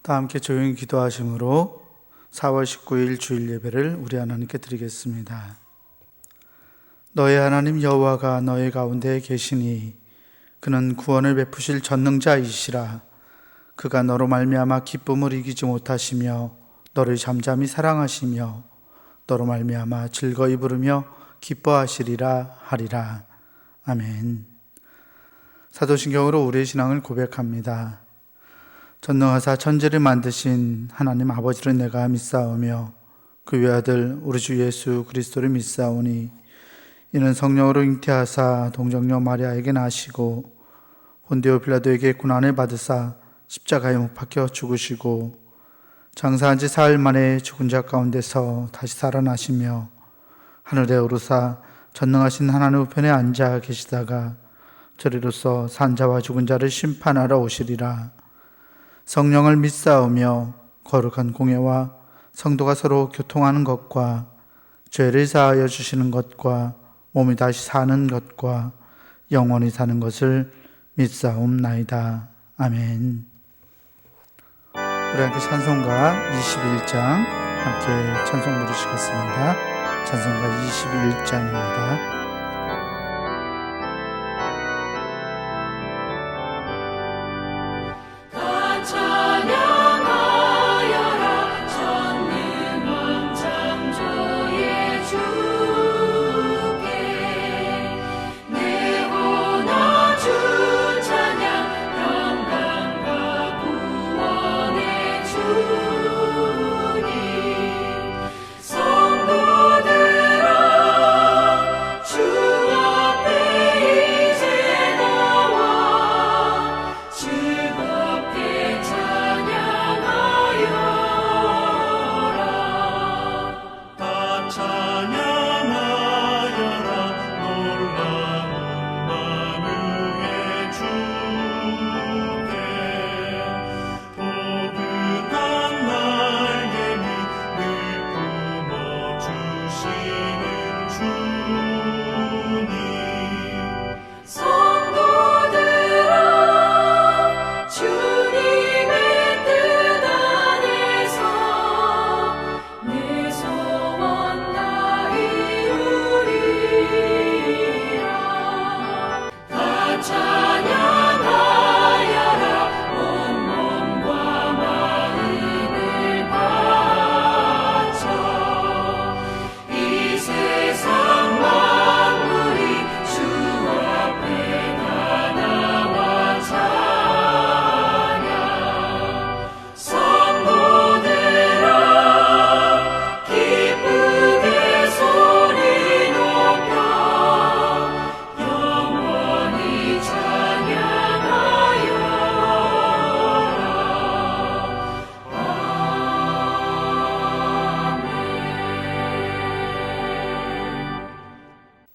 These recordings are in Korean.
다 함께 조용히 기도하심으로 4월 19일 주일 예배를 우리 하나님께 드리겠습니다. 너의 하나님 여호와가 너의 가운데 계시니 그는 구원을 베푸실 전능자이시라. 그가 너로 말미암아 기쁨을 이기지 못하시며 너를 잠잠히 사랑하시며 너로 말미암아 즐거이 부르며 기뻐하시리라 하리라. 아멘. 사도신경으로 우리의 신앙을 고백합니다. 전능하사 천지를 만드신 하나님 아버지를 내가 믿사오며 그 외아들 우리 주 예수 그리스도를 믿사오니 이는 성령으로 잉태하사 동정녀 마리아에게 나시고 본디오 빌라도에게 고난을 받으사 십자가에 못 박혀 죽으시고 장사한 지 사흘 만에 죽은 자 가운데서 다시 살아나시며 하늘에 오르사 전능하신 하나님 우편에 앉아 계시다가 저리로서 산자와 죽은 자를 심판하러 오시리라. 성령을 믿사오며 거룩한 공예와 성도가 서로 교통하는 것과 죄를 사하여 주시는 것과 몸이 다시 사는 것과 영원히 사는 것을 믿사옵나이다. 아멘. 우리 함께 찬송가 21장 함께 찬송 부르시겠습니다. 찬송가 21장입니다.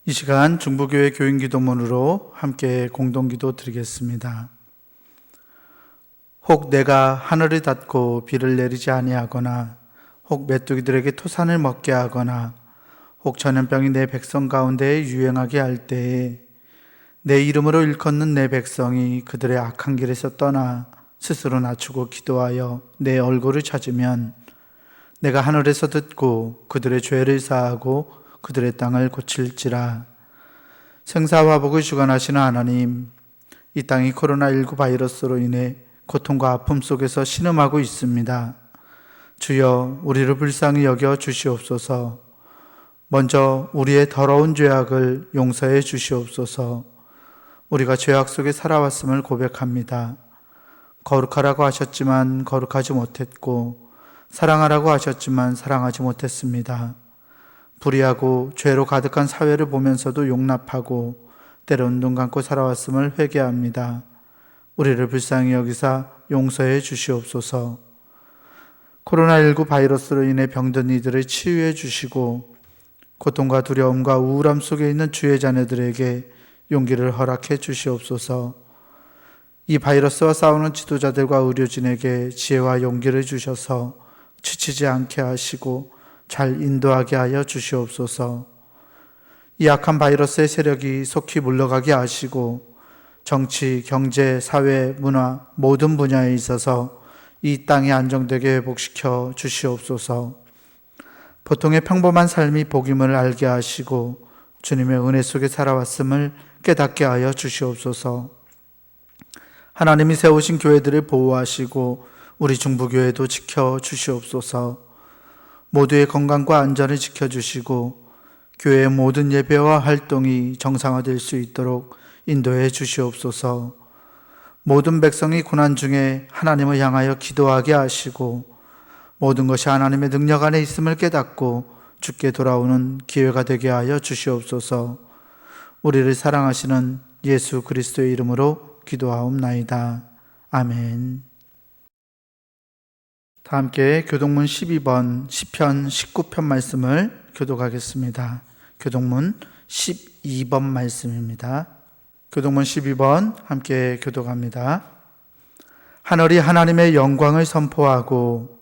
이 시간 중부교회 교인기도문으로 함께 공동기도 드리겠습니다. 혹 내가 하늘을 닫고 비를 내리지 아니하거나 혹 메뚜기들에게 토산을 먹게 하거나 혹 전염병이 내 백성 가운데 유행하게 할 때에 내 이름으로 일컫는 내 백성이 그들의 악한 길에서 떠나 스스로 낮추고 기도하여 내 얼굴을 찾으면 내가 하늘에서 듣고 그들의 죄를 사하고 그들의 땅을 고칠지라. 생사화복을 주관하시는 하나님, 이 땅이 코로나19 바이러스로 인해 고통과 아픔 속에서 신음하고 있습니다. 주여 우리를 불쌍히 여겨 주시옵소서. 먼저 우리의 더러운 죄악을 용서해 주시옵소서. 우리가 죄악 속에 살아왔음을 고백합니다. 거룩하라고 하셨지만 거룩하지 못했고 사랑하라고 하셨지만 사랑하지 못했습니다. 불의하고 죄로 가득한 사회를 보면서도 용납하고 때론 눈 감고 살아왔음을 회개합니다. 우리를 불쌍히 여기사 용서해 주시옵소서. 코로나19 바이러스로 인해 병든 이들을 치유해 주시고 고통과 두려움과 우울함 속에 있는 주의 자녀들에게 용기를 허락해 주시옵소서. 이 바이러스와 싸우는 지도자들과 의료진에게 지혜와 용기를 주셔서 지치지 않게 하시고 잘 인도하게 하여 주시옵소서. 이 악한 바이러스의 세력이 속히 물러가게 하시고 정치, 경제, 사회, 문화 모든 분야에 있어서 이 땅이 안정되게 회복시켜 주시옵소서. 보통의 평범한 삶이 복임을 알게 하시고 주님의 은혜 속에 살아왔음을 깨닫게 하여 주시옵소서. 하나님이 세우신 교회들을 보호하시고 우리 중부교회도 지켜 주시옵소서. 모두의 건강과 안전을 지켜주시고 교회의 모든 예배와 활동이 정상화될 수 있도록 인도해 주시옵소서. 모든 백성이 고난 중에 하나님을 향하여 기도하게 하시고 모든 것이 하나님의 능력 안에 있음을 깨닫고 주께 돌아오는 기회가 되게 하여 주시옵소서. 우리를 사랑하시는 예수 그리스도의 이름으로 기도하옵나이다. 아멘. 다 함께 교동문 12번 시편 19편 말씀을 교독하겠습니다. 교동문 12번 말씀입니다. 교동문 12번 함께 교독합니다. 하늘이 하나님의 영광을 선포하고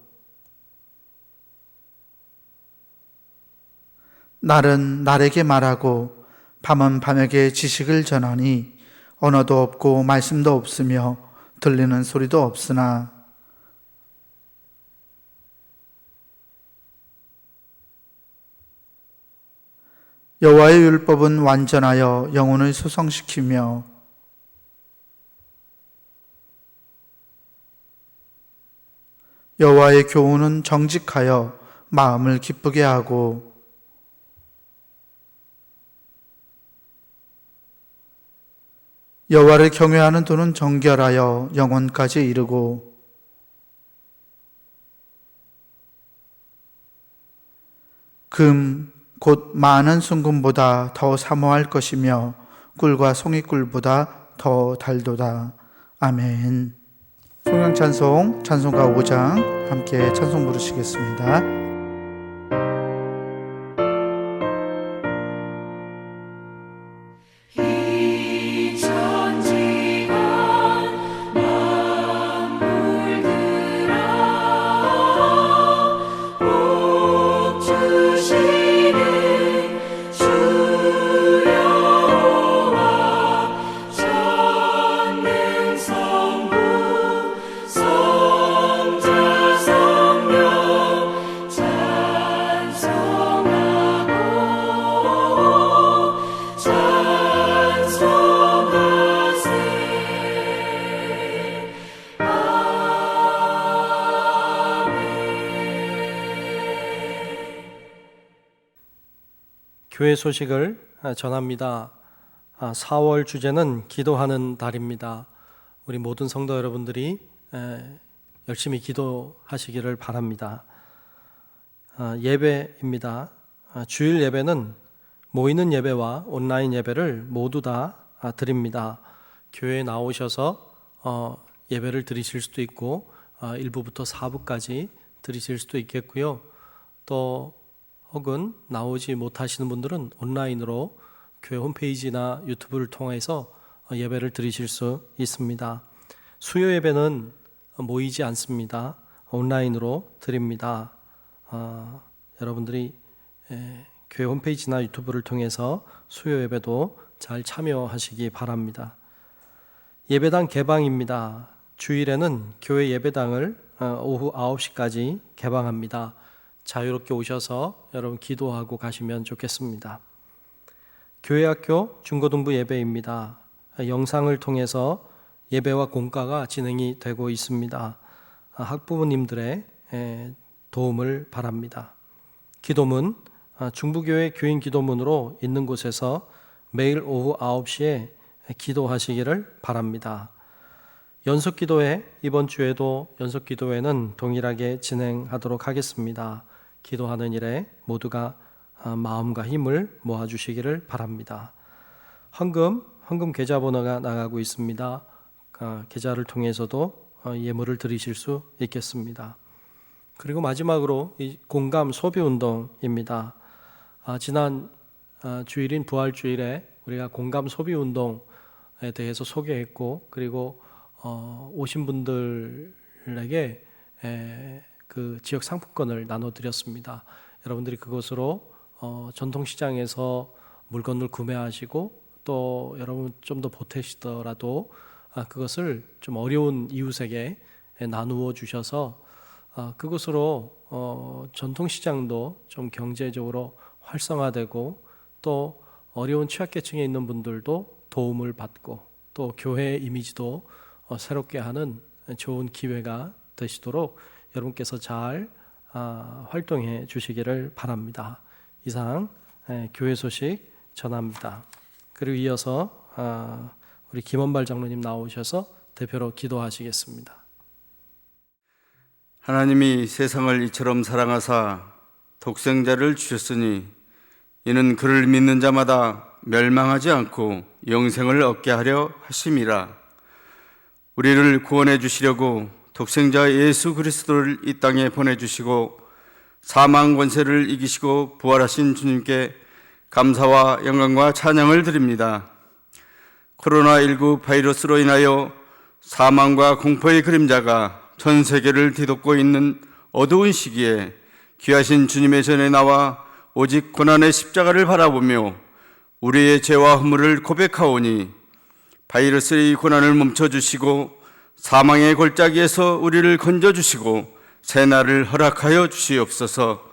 날은 날에게 말하고 밤은 밤에게 지식을 전하니 언어도 없고 말씀도 없으며 들리는 소리도 없으나 여호와의 율법은 완전하여 영혼을 소성시키며 여호와의 교훈은 정직하여 마음을 기쁘게 하고 여호와를 경외하는 도는 정결하여 영혼까지 이르고 금 곧 많은 순금보다 더 사모할 것이며 꿀과 송이꿀보다 더 달도다. 아멘. 성령찬송 찬송가 5장 함께 찬송 부르시겠습니다. 교회 소식을 전합니다. 4월 주제는 기도하는 달입니다. 우리 모든 성도 여러분들이 열심히 기도하시기를 바랍니다. 예배입니다. 주일 예배는 모이는 예배와 온라인 예배를 모두 다 드립니다. 교회에 나오셔서 예배를 드리실 수도 있고 1부부터 4부까지 드리실 수도 있겠고요. 또 혹은 나오지 못하시는 분들은 온라인으로 교회 홈페이지나 유튜브를 통해서 예배를 드리실 수 있습니다. 수요 예배는 모이지 않습니다. 온라인으로 드립니다. 여러분들이 교회 홈페이지나 유튜브를 통해서 수요 예배도 잘 참여하시기 바랍니다. 예배당 개방입니다. 주일에는 교회 예배당을 오후 9시까지 개방합니다. 자유롭게 오셔서 여러분 기도하고 가시면 좋겠습니다. 교회학교 중고등부 예배입니다. 영상을 통해서 예배와 공과가 진행이 되고 있습니다. 학부모님들의 도움을 바랍니다. 기도문, 중부교회 교인 기도문으로 있는 곳에서 매일 오후 9시에 기도하시기를 바랍니다. 연속기도회, 이번 주에도 연속기도회는 동일하게 진행하도록 하겠습니다. 기도하는 일에 모두가 마음과 힘을 모아주시기를 바랍니다. 헌금 계좌번호가 나가고 있습니다. 계좌를 통해서도 예물을 드리실 수 있겠습니다. 그리고 마지막으로 이 공감 소비운동입니다. 지난 주일인 부활주일에 우리가 공감 소비운동에 대해서 소개했고, 그리고 오신 분들에게 그 지역 상품권을 나눠드렸습니다. 여러분들이 그것으로 전통시장에서 물건을 구매하시고 또 여러분 좀 더 보태시더라도 그것을 좀 어려운 이웃에게 나누어 주셔서 그것으로 전통시장도 좀 경제적으로 활성화되고 또 어려운 취약계층에 있는 분들도 도움을 받고 또 교회의 이미지도 새롭게 하는 좋은 기회가 되시도록 여러분께서 잘 활동해 주시기를 바랍니다. 이상 교회 소식 전합니다. 그리고 이어서 우리 김원발 장로님 나오셔서 대표로 기도하시겠습니다. 하나님이 세상을 이처럼 사랑하사 독생자를 주셨으니 이는 그를 믿는 자마다 멸망하지 않고 영생을 얻게 하려 하심이라. 우리를 구원해 주시려고 독생자 예수 그리스도를 이 땅에 보내주시고 사망 권세를 이기시고 부활하신 주님께 감사와 영광과 찬양을 드립니다. 코로나19 바이러스로 인하여 사망과 공포의 그림자가 전 세계를 뒤덮고 있는 어두운 시기에 귀하신 주님의 전에 나와 오직 고난의 십자가를 바라보며 우리의 죄와 허물을 고백하오니 바이러스의 고난을 멈춰주시고 사망의 골짜기에서 우리를 건져주시고 새날을 허락하여 주시옵소서.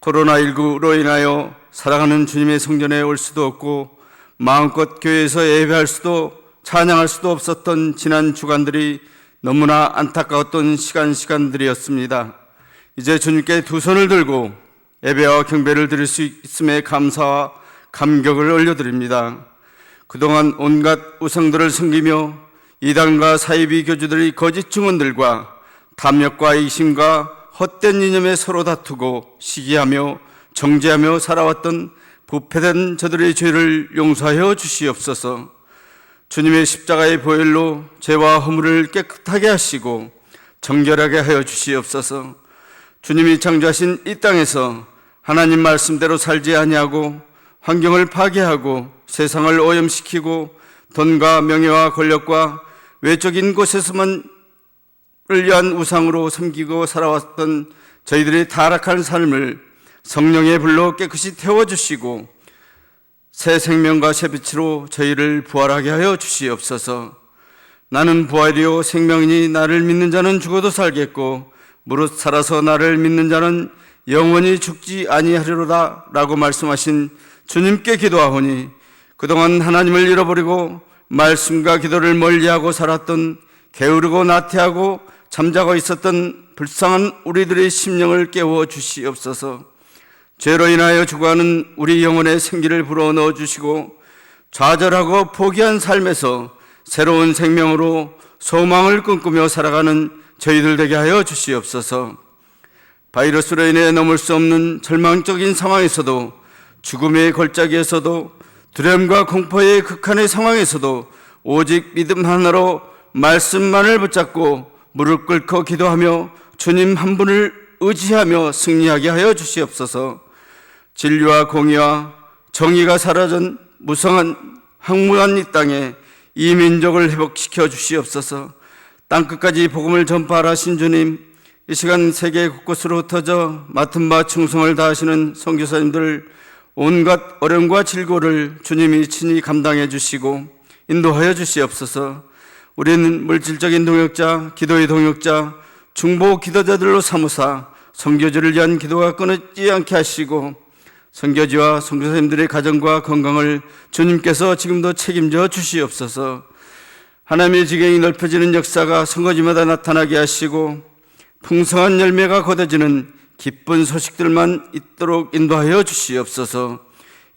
코로나19로 인하여 사랑하는 주님의 성전에 올 수도 없고 마음껏 교회에서 예배할 수도 찬양할 수도 없었던 지난 주간들이 너무나 안타까웠던 시간들이었습니다. 이제 주님께 두 손을 들고 예배와 경배를 드릴 수 있음에 감사와 감격을 올려드립니다. 그동안 온갖 우상들을 섬기며 이단과 사이비 교주들의 거짓 증언들과 탐욕과 이심과 헛된 이념에 서로 다투고 시기하며 정죄하며 살아왔던 부패된 저들의 죄를 용서하여 주시옵소서. 주님의 십자가의 보혈로 죄와 허물을 깨끗하게 하시고 정결하게 하여 주시옵소서. 주님이 창조하신 이 땅에서 하나님 말씀대로 살지 아니하고 환경을 파괴하고 세상을 오염시키고 돈과 명예와 권력과 외적인 곳에서만 을 위한 우상으로 섬기고 살아왔던 저희들의 타락한 삶을 성령의 불로 깨끗이 태워주시고 새 생명과 새 빛으로 저희를 부활하게 하여 주시옵소서. 나는 부활이요 생명이니 나를 믿는 자는 죽어도 살겠고 무릇 살아서 나를 믿는 자는 영원히 죽지 아니하리로다 라고 말씀하신 주님께 기도하오니 그동안 하나님을 잃어버리고 말씀과 기도를 멀리하고 살았던 게으르고 나태하고 잠자고 있었던 불쌍한 우리들의 심령을 깨워 주시옵소서. 죄로 인하여 죽어가는 우리 영혼의 생기를 불어넣어 주시고 좌절하고 포기한 삶에서 새로운 생명으로 소망을 꿈꾸며 살아가는 저희들 되게 하여 주시옵소서. 바이러스로 인해 넘을 수 없는 절망적인 상황에서도 죽음의 골짜기에서도 두려움과 공포의 극한의 상황에서도 오직 믿음 하나로 말씀만을 붙잡고 무릎 꿇고 기도하며 주님 한 분을 의지하며 승리하게 하여 주시옵소서. 진리와 공의와 정의가 사라진 무성한 황무한 이 땅에 이 민족을 회복시켜 주시옵소서. 땅끝까지 복음을 전파하라 하신 주님, 이 시간 세계 곳곳으로 흩어져 맡은 바 충성을 다하시는 선교사님들 온갖 어려움과 질고를 주님이 친히 감당해 주시고 인도하여 주시옵소서. 우리는 물질적인 동역자, 기도의 동역자, 중보 기도자들로 삼으사 선교지를 위한 기도가 끊어지지 않게 하시고 선교지와 선교사님들의 가정과 건강을 주님께서 지금도 책임져 주시옵소서. 하나님의 지경이 넓혀지는 역사가 선거지마다 나타나게 하시고 풍성한 열매가 거둬지는 기쁜 소식들만 있도록 인도하여 주시옵소서.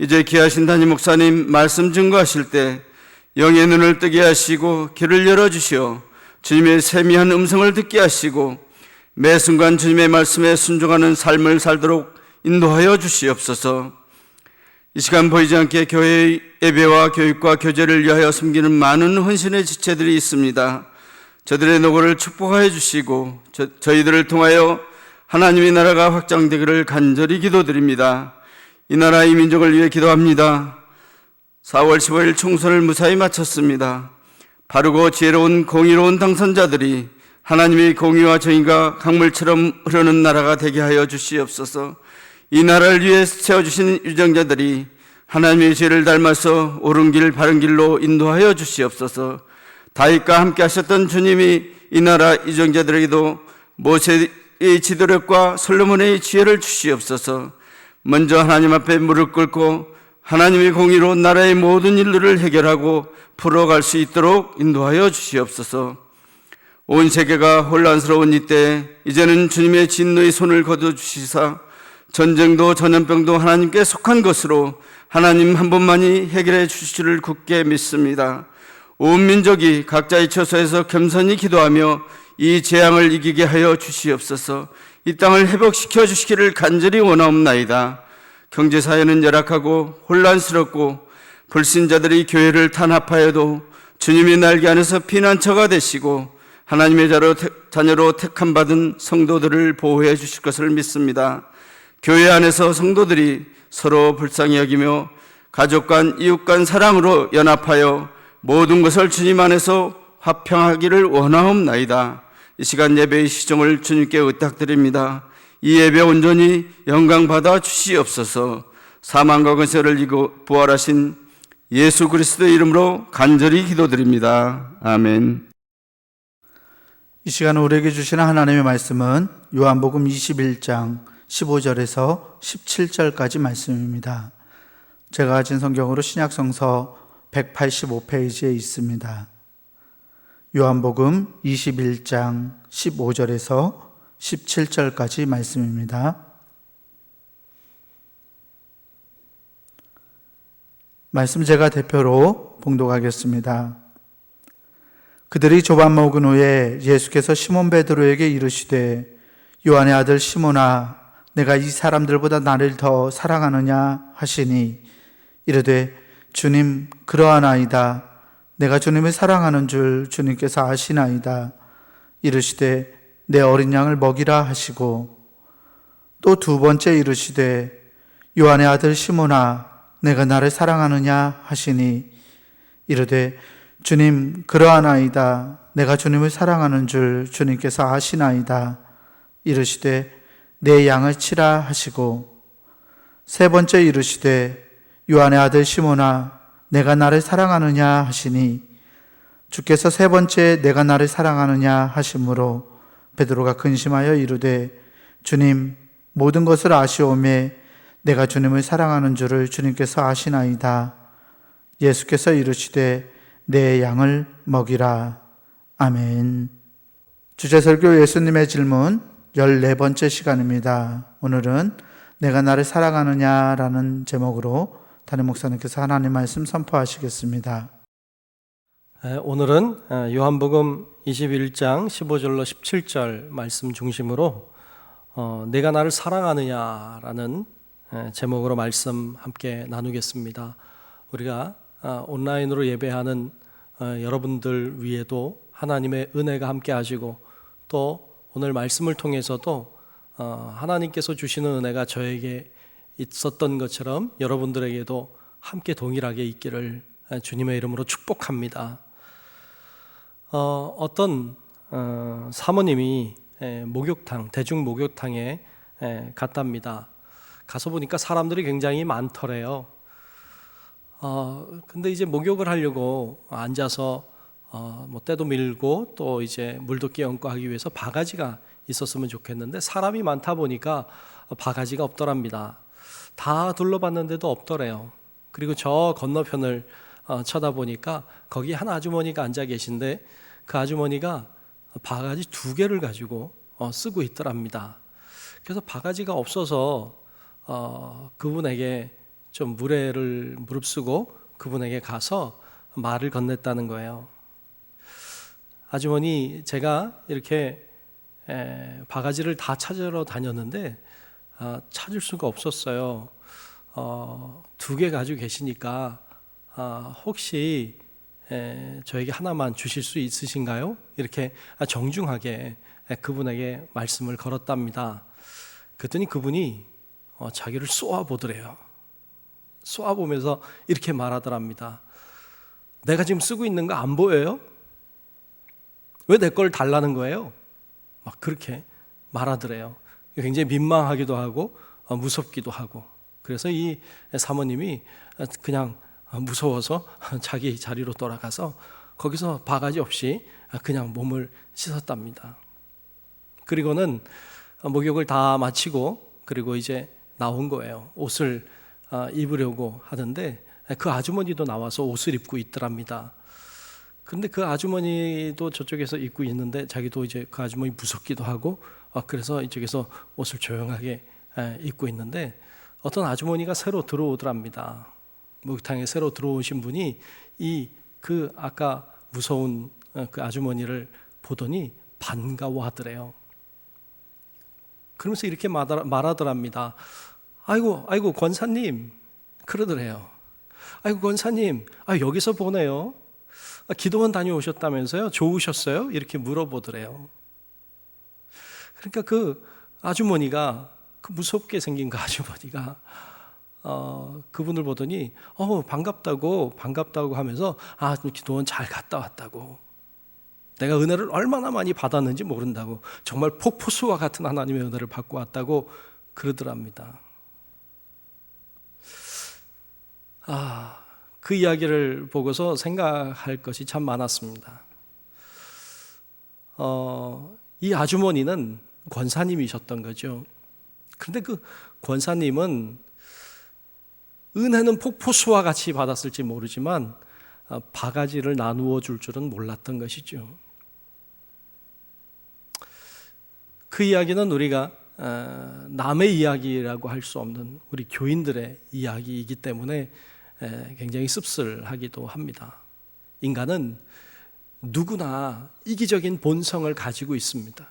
이제 귀하신 담임 목사님 말씀 증거하실 때 영의 눈을 뜨게 하시고 귀를 열어주시어 주님의 세미한 음성을 듣게 하시고 매 순간 주님의 말씀에 순종하는 삶을 살도록 인도하여 주시옵소서. 이 시간 보이지 않게 교회의 예배와 교육과 교제를 위하여 섬기는 많은 헌신의 지체들이 있습니다. 저들의 노고를 축복하여 주시고 저희들을 통하여 하나님의 나라가 확장되기를 간절히 기도드립니다. 이 나라 이 민족을 위해 기도합니다. 4월 15일 총선을 무사히 마쳤습니다. 바르고 지혜로운 공의로운 당선자들이 하나님의 공의와 정의가 강물처럼 흐르는 나라가 되게 하여 주시옵소서. 이 나라를 위해 세워주신 유정자들이 하나님의 죄를 닮아서 옳은 길 바른 길로 인도하여 주시옵소서. 다윗과 함께 하셨던 주님이 이 나라 이정자들에게도 모세의 지도력과 솔로몬의 지혜를 주시옵소서. 먼저 하나님 앞에 무릎 꿇고 하나님의 공의로 나라의 모든 일들을 해결하고 풀어갈 수 있도록 인도하여 주시옵소서. 온 세계가 혼란스러운 이때 이제는 주님의 진노의 손을 거두주시사 전쟁도 전염병도 하나님께 속한 것으로 하나님 한 분만이 해결해 주실 줄 굳게 믿습니다. 온 민족이 각자의 처소에서 겸손히 기도하며 이 재앙을 이기게 하여 주시옵소서. 이 땅을 회복시켜 주시기를 간절히 원하옵나이다. 경제사회는 열악하고 혼란스럽고 불신자들이 교회를 탄압하여도 주님의 날개 안에서 피난처가 되시고 하나님의 자녀로 택함받은 성도들을 보호해 주실 것을 믿습니다. 교회 안에서 성도들이 서로 불쌍히 여기며 가족 간, 이웃 간 사랑으로 연합하여 모든 것을 주님 안에서 화평하기를 원하옵나이다. 이 시간 예배의 시정을 주님께 의탁드립니다. 이 예배 온전히 영광받아 주시옵소서. 사망과 권세를 이기고 부활하신 예수 그리스도의 이름으로 간절히 기도드립니다. 아멘. 이 시간 우리에게 주시는 하나님의 말씀은 요한복음 21장 15절에서 17절까지 말씀입니다. 제가 가진 성경으로 신약성서 185페이지에 있습니다. 요한복음 21장 15절에서 17절까지 말씀입니다. 말씀 제가 대표로 봉독하겠습니다. 그들이 조반 먹은 후에 예수께서 시몬 베드로에게 이르시되 요한의 아들 시몬아 내가 이 사람들보다 나를 더 사랑하느냐 하시니 이르되 주님 그러하나이다. 내가 주님을 사랑하는 줄 주님께서 아시나이다. 이르시되 내 어린 양을 먹이라 하시고 또 두 번째 이르시되 요한의 아들 시몬아 내가 나를 사랑하느냐 하시니 이르되 주님 그러하나이다. 내가 주님을 사랑하는 줄 주님께서 아시나이다. 이르시되 내 양을 치라 하시고 세 번째 이르시되 요한의 아들 시몬아 내가 나를 사랑하느냐 하시니 주께서 세 번째 내가 나를 사랑하느냐 하심으로 베드로가 근심하여 이르되 주님 모든 것을 아시오매 내가 주님을 사랑하는 줄을 주님께서 아시나이다. 예수께서 이르시되 내 양을 먹이라. 아멘. 주제설교 예수님의 질문 14번째 시간입니다. 오늘은 내가 나를 사랑하느냐라는 제목으로 담임 목사님께서 하나님 말씀 선포하시겠습니다. 오늘은 요한복음 21장 15절로 17절 말씀 중심으로 내가 나를 사랑하느냐라는 제목으로 말씀 함께 나누겠습니다. 우리가 온라인으로 예배하는 여러분들 위에도 하나님의 은혜가 함께 하시고 또 오늘 말씀을 통해서도 하나님께서 주시는 은혜가 저에게 있었던 것처럼 여러분들에게도 함께 동일하게 있기를 주님의 이름으로 축복합니다. 어떤 사모님이 목욕탕, 대중 목욕탕에 갔답니다. 가서 보니까 사람들이 굉장히 많더래요. 근데 이제 목욕을 하려고 앉아서 뭐 때도 밀고 또 이제 물도 끼얹고 하기 위해서 바가지가 있었으면 좋겠는데 사람이 많다 보니까 바가지가 없더랍니다. 다 둘러봤는데도 없더래요. 그리고 저 건너편을 쳐다보니까 거기 한 아주머니가 앉아 계신데 그 아주머니가 바가지 2개를 가지고 쓰고 있더랍니다. 그래서 바가지가 없어서 그분에게 좀 무례를 무릅쓰고 그분에게 가서 말을 건넸다는 거예요. 아주머니, 제가 이렇게 바가지를 다 찾으러 다녔는데 찾을 수가 없었어요. 2개 가지고 계시니까 혹시 저에게 하나만 주실 수 있으신가요? 이렇게 정중하게 그분에게 말씀을 걸었답니다. 그랬더니 그분이 자기를 쏘아보더래요. 쏘아보면서 이렇게 말하더랍니다. 내가 지금 쓰고 있는 거 안 보여요? 왜 내 걸 달라는 거예요? 막 그렇게 말하더래요. 굉장히 민망하기도 하고 무섭기도 하고. 그래서 이 사모님이 그냥 무서워서 자기 자리로 돌아가서 거기서 바가지 없이 그냥 몸을 씻었답니다. 그리고는 목욕을 다 마치고 그리고 이제 나온 거예요. 옷을 입으려고 하는데 그 아주머니도 나와서 옷을 입고 있더랍니다. 그런데 그 아주머니도 저쪽에서 입고 있는데 자기도 이제 그 아주머니 무섭기도 하고 그래서 이쪽에서 옷을 조용하게 입고 있는데 어떤 아주머니가 새로 들어오더랍니다. 목욕탕에 새로 들어오신 분이 그 아까 무서운 그 아주머니를 보더니 반가워하더래요. 그러면서 이렇게 말하더랍니다. 아이고 권사님, 그러더래요. 아이고 권사님, 여기서 보네요. 기도원 다녀오셨다면서요? 좋으셨어요? 이렇게 물어보더래요. 그러니까 그 아주머니가, 그 무섭게 생긴 그 아주머니가 그분을 보더니 반갑다고 하면서 기도원 잘 갔다 왔다고, 내가 은혜를 얼마나 많이 받았는지 모른다고, 정말 폭포수와 같은 하나님의 은혜를 받고 왔다고 그러더랍니다. 그 이야기를 보고서 생각할 것이 참 많았습니다. 이 아주머니는 권사님이셨던 거죠. 그런데 그 권사님은 은혜는 폭포수와 같이 받았을지 모르지만 바가지를 나누어 줄 줄은 몰랐던 것이죠. 그 이야기는 우리가 남의 이야기라고 할 수 없는 우리 교인들의 이야기이기 때문에 굉장히 씁쓸하기도 합니다. 인간은 누구나 이기적인 본성을 가지고 있습니다.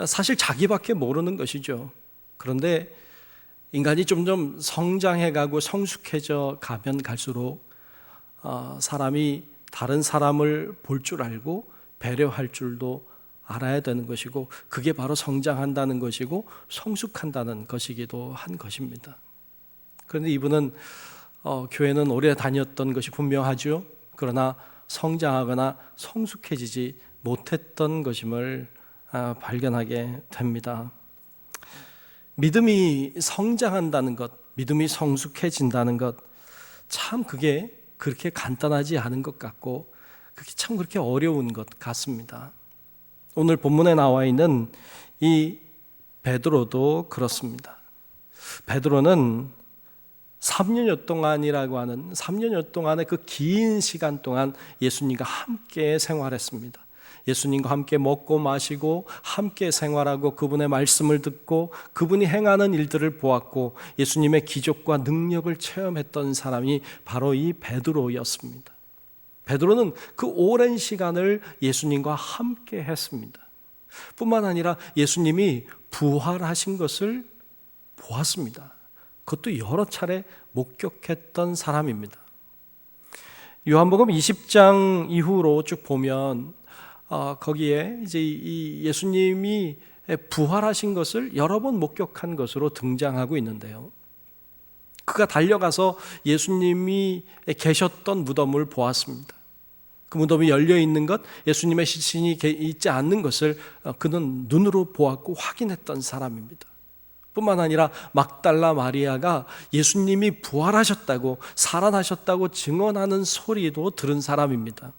사실 자기밖에 모르는 것이죠. 그런데 인간이 점점 성장해가고 성숙해져 가면 갈수록 사람이 다른 사람을 볼 줄 알고 배려할 줄도 알아야 되는 것이고, 그게 바로 성장한다는 것이고 성숙한다는 것이기도 한 것입니다. 그런데 이분은 교회는 오래 다녔던 것이 분명하죠. 그러나 성장하거나 성숙해지지 못했던 것임을 발견하게 됩니다. 믿음이 성장한다는 것, 믿음이 성숙해진다는 것, 참 그게 그렇게 간단하지 않은 것 같고 그게 참 그렇게 어려운 것 같습니다. 오늘 본문에 나와 있는 이 베드로도 그렇습니다. 베드로는 3년여 동안이라고 하는 3년여 동안의 그 긴 시간 동안 예수님과 함께 생활했습니다. 예수님과 함께 먹고 마시고 함께 생활하고 그분의 말씀을 듣고 그분이 행하는 일들을 보았고 예수님의 기적과 능력을 체험했던 사람이 바로 이 베드로였습니다. 베드로는 그 오랜 시간을 예수님과 함께 했습니다. 뿐만 아니라 예수님이 부활하신 것을 보았습니다. 그것도 여러 차례 목격했던 사람입니다. 요한복음 20장 이후로 쭉 보면 거기에 이제 이 예수님이 부활하신 것을 여러 번 목격한 것으로 등장하고 있는데요. 그가 달려가서 예수님이 계셨던 무덤을 보았습니다. 그 무덤이 열려 있는 것, 예수님의 시신이 있지 않는 것을 그는 눈으로 보았고 확인했던 사람입니다. 뿐만 아니라 막달라 마리아가 예수님이 부활하셨다고 살아나셨다고 증언하는 소리도 들은 사람입니다.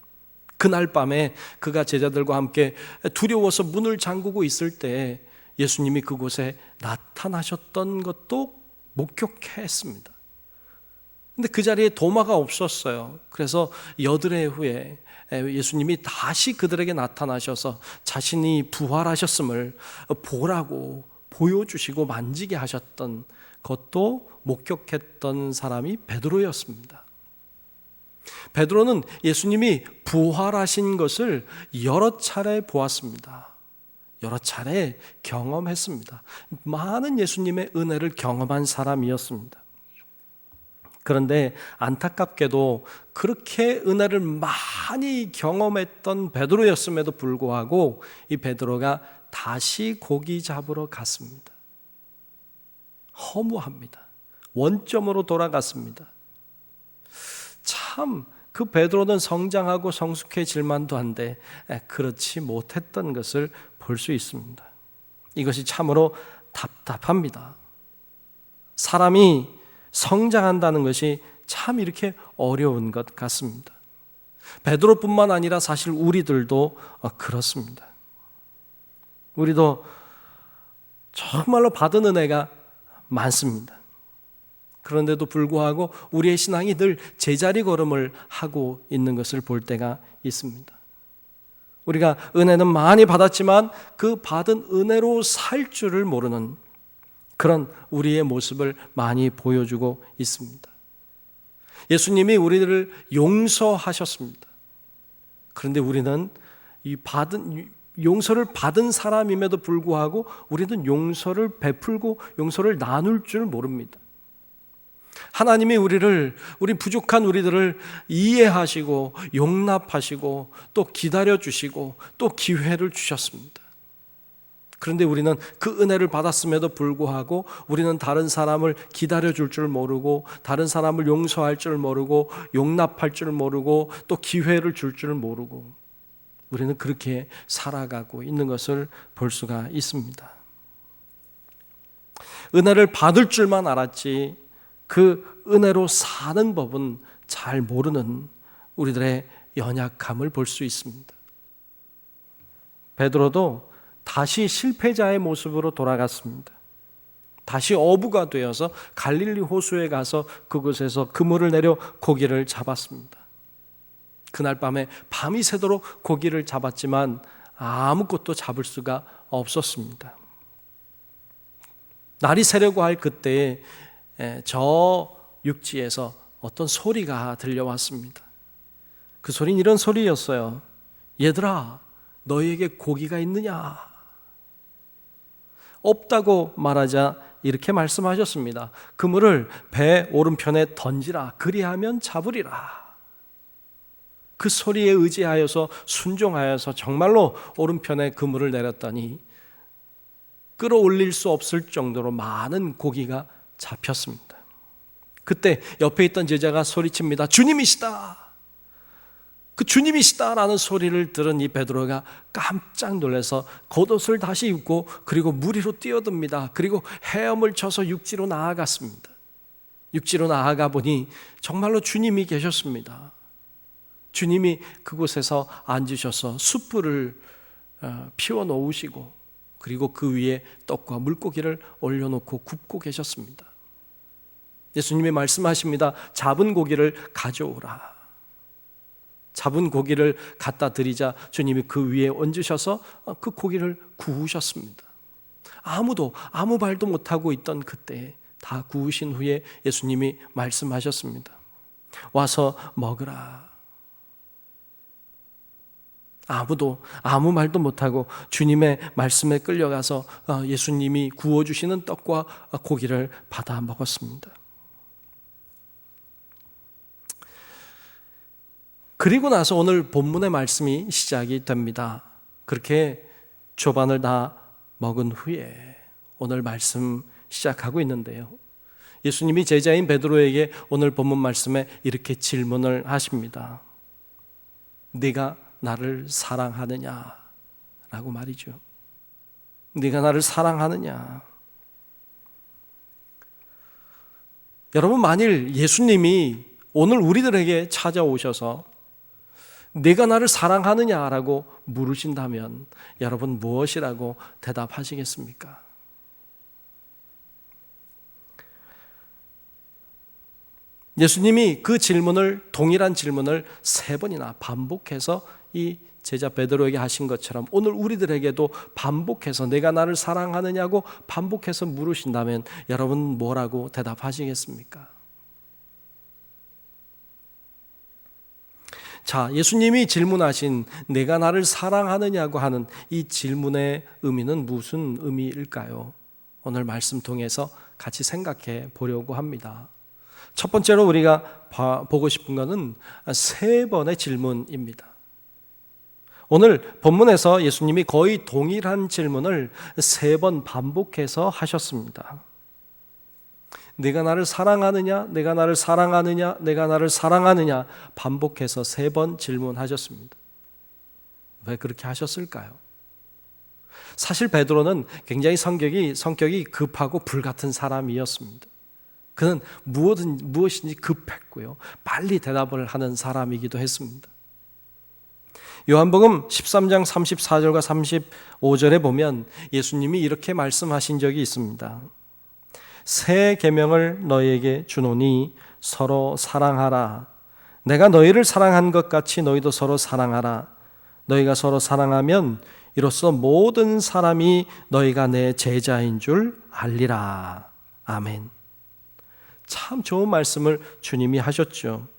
그날 밤에 그가 제자들과 함께 두려워서 문을 잠그고 있을 때 예수님이 그곳에 나타나셨던 것도 목격했습니다. 근데 그 자리에 도마가 없었어요. 그래서 여드레 후에 예수님이 다시 그들에게 나타나셔서 자신이 부활하셨음을 보라고 보여주시고 만지게 하셨던 것도 목격했던 사람이 베드로였습니다. 베드로는 예수님이 부활하신 것을 여러 차례 보았습니다. 여러 차례 경험했습니다. 많은 예수님의 은혜를 경험한 사람이었습니다. 그런데 안타깝게도 그렇게 은혜를 많이 경험했던 베드로였음에도 불구하고 이 베드로가 다시 고기 잡으러 갔습니다. 허무합니다. 원점으로 돌아갔습니다. 참 그 베드로는 성장하고 성숙해질 만도 한데 그렇지 못했던 것을 볼 수 있습니다. 이것이 참으로 답답합니다. 사람이 성장한다는 것이 참 이렇게 어려운 것 같습니다. 베드로뿐만 아니라 사실 우리들도 그렇습니다. 우리도 정말로 받은 은혜가 많습니다. 그런데도 불구하고 우리의 신앙이 늘 제자리 걸음을 하고 있는 것을 볼 때가 있습니다. 우리가 은혜는 많이 받았지만 그 받은 은혜로 살 줄을 모르는 그런 우리의 모습을 많이 보여주고 있습니다. 예수님이 우리들을 용서하셨습니다. 그런데 우리는 용서를 받은 사람임에도 불구하고 우리는 용서를 베풀고 용서를 나눌 줄 모릅니다. 하나님이 우리 부족한 우리들을 이해하시고 용납하시고 또 기다려주시고 또 기회를 주셨습니다. 그런데 우리는 그 은혜를 받았음에도 불구하고 우리는 다른 사람을 기다려줄 줄 모르고 다른 사람을 용서할 줄 모르고 용납할 줄 모르고 또 기회를 줄 줄 모르고 우리는 그렇게 살아가고 있는 것을 볼 수가 있습니다. 은혜를 받을 줄만 알았지 그 은혜로 사는 법은 잘 모르는 우리들의 연약함을 볼 수 있습니다. 베드로도 다시 실패자의 모습으로 돌아갔습니다. 다시 어부가 되어서 갈릴리 호수에 가서 그곳에서 그물을 내려 고기를 잡았습니다. 그날 밤에 밤이 새도록 고기를 잡았지만 아무것도 잡을 수가 없었습니다. 날이 새려고 할 그때에 저 육지에서 어떤 소리가 들려왔습니다. 그 소리는 이런 소리였어요. 얘들아, 너희에게 고기가 있느냐? 없다고 말하자 이렇게 말씀하셨습니다. 그물을 배 오른편에 던지라. 그리하면 잡으리라. 그 소리에 의지하여서 순종하여서 정말로 오른편에 그물을 내렸더니 끌어올릴 수 없을 정도로 많은 고기가 잡혔습니다. 그때 옆에 있던 제자가 소리칩니다. 주님이시다. 그 주님이시다라는 소리를 들은 이 베드로가 깜짝 놀라서 겉옷을 다시 입고 그리고 물 위로 뛰어듭니다. 그리고 헤엄을 쳐서 육지로 나아갔습니다. 육지로 나아가 보니 정말로 주님이 계셨습니다. 주님이 그곳에서 앉으셔서 숯불을 피워 놓으시고 그리고 그 위에 떡과 물고기를 올려놓고 굽고 계셨습니다. 예수님이 말씀하십니다. 잡은 고기를 가져오라. 잡은 고기를 갖다 드리자 주님이 그 위에 얹으셔서 그 고기를 구우셨습니다. 아무도 아무 말도 못하고 있던 그때 다 구우신 후에 예수님이 말씀하셨습니다. 와서 먹으라. 아무도 아무 말도 못하고 주님의 말씀에 끌려가서 예수님이 구워주시는 떡과 고기를 받아 먹었습니다. 그리고 나서 오늘 본문의 말씀이 시작이 됩니다. 그렇게 조반을 다 먹은 후에 오늘 말씀 시작하고 있는데요. 예수님이 제자인 베드로에게 오늘 본문 말씀에 이렇게 질문을 하십니다. 네가 나를 사랑하느냐? 라고 말이죠. 네가 나를 사랑하느냐? 여러분, 만일 예수님이 오늘 우리들에게 찾아오셔서 네가 나를 사랑하느냐라고 물으신다면 여러분 무엇이라고 대답하시겠습니까? 예수님이 그 질문을 동일한 질문을 3번이나 반복해서 이 제자 베드로에게 하신 것처럼 오늘 우리들에게도 반복해서 내가 나를 사랑하느냐고 반복해서 물으신다면 여러분 뭐라고 대답하시겠습니까? 자, 예수님이 질문하신 내가 나를 사랑하느냐고 하는 이 질문의 의미는 무슨 의미일까요? 오늘 말씀 통해서 같이 생각해 보려고 합니다. 첫 번째로 우리가 보고 싶은 것은 3번의 질문입니다. 오늘 본문에서 예수님이 거의 동일한 질문을 3번 반복해서 하셨습니다. 네가 나를 사랑하느냐? 내가 나를 사랑하느냐? 내가 나를 사랑하느냐? 반복해서 3번 질문하셨습니다. 왜 그렇게 하셨을까요? 사실 베드로는 굉장히 성격이 급하고 불같은 사람이었습니다. 그는 무엇인지 급했고요. 빨리 대답을 하는 사람이기도 했습니다. 요한복음 13장 34절과 35절에 보면 예수님이 이렇게 말씀하신 적이 있습니다. 새 계명을 너희에게 주노니 서로 사랑하라. 내가 너희를 사랑한 것 같이 너희도 서로 사랑하라. 너희가 서로 사랑하면 이로써 모든 사람이 너희가 내 제자인 줄 알리라. 아멘. 참 좋은 말씀을 주님이 하셨죠.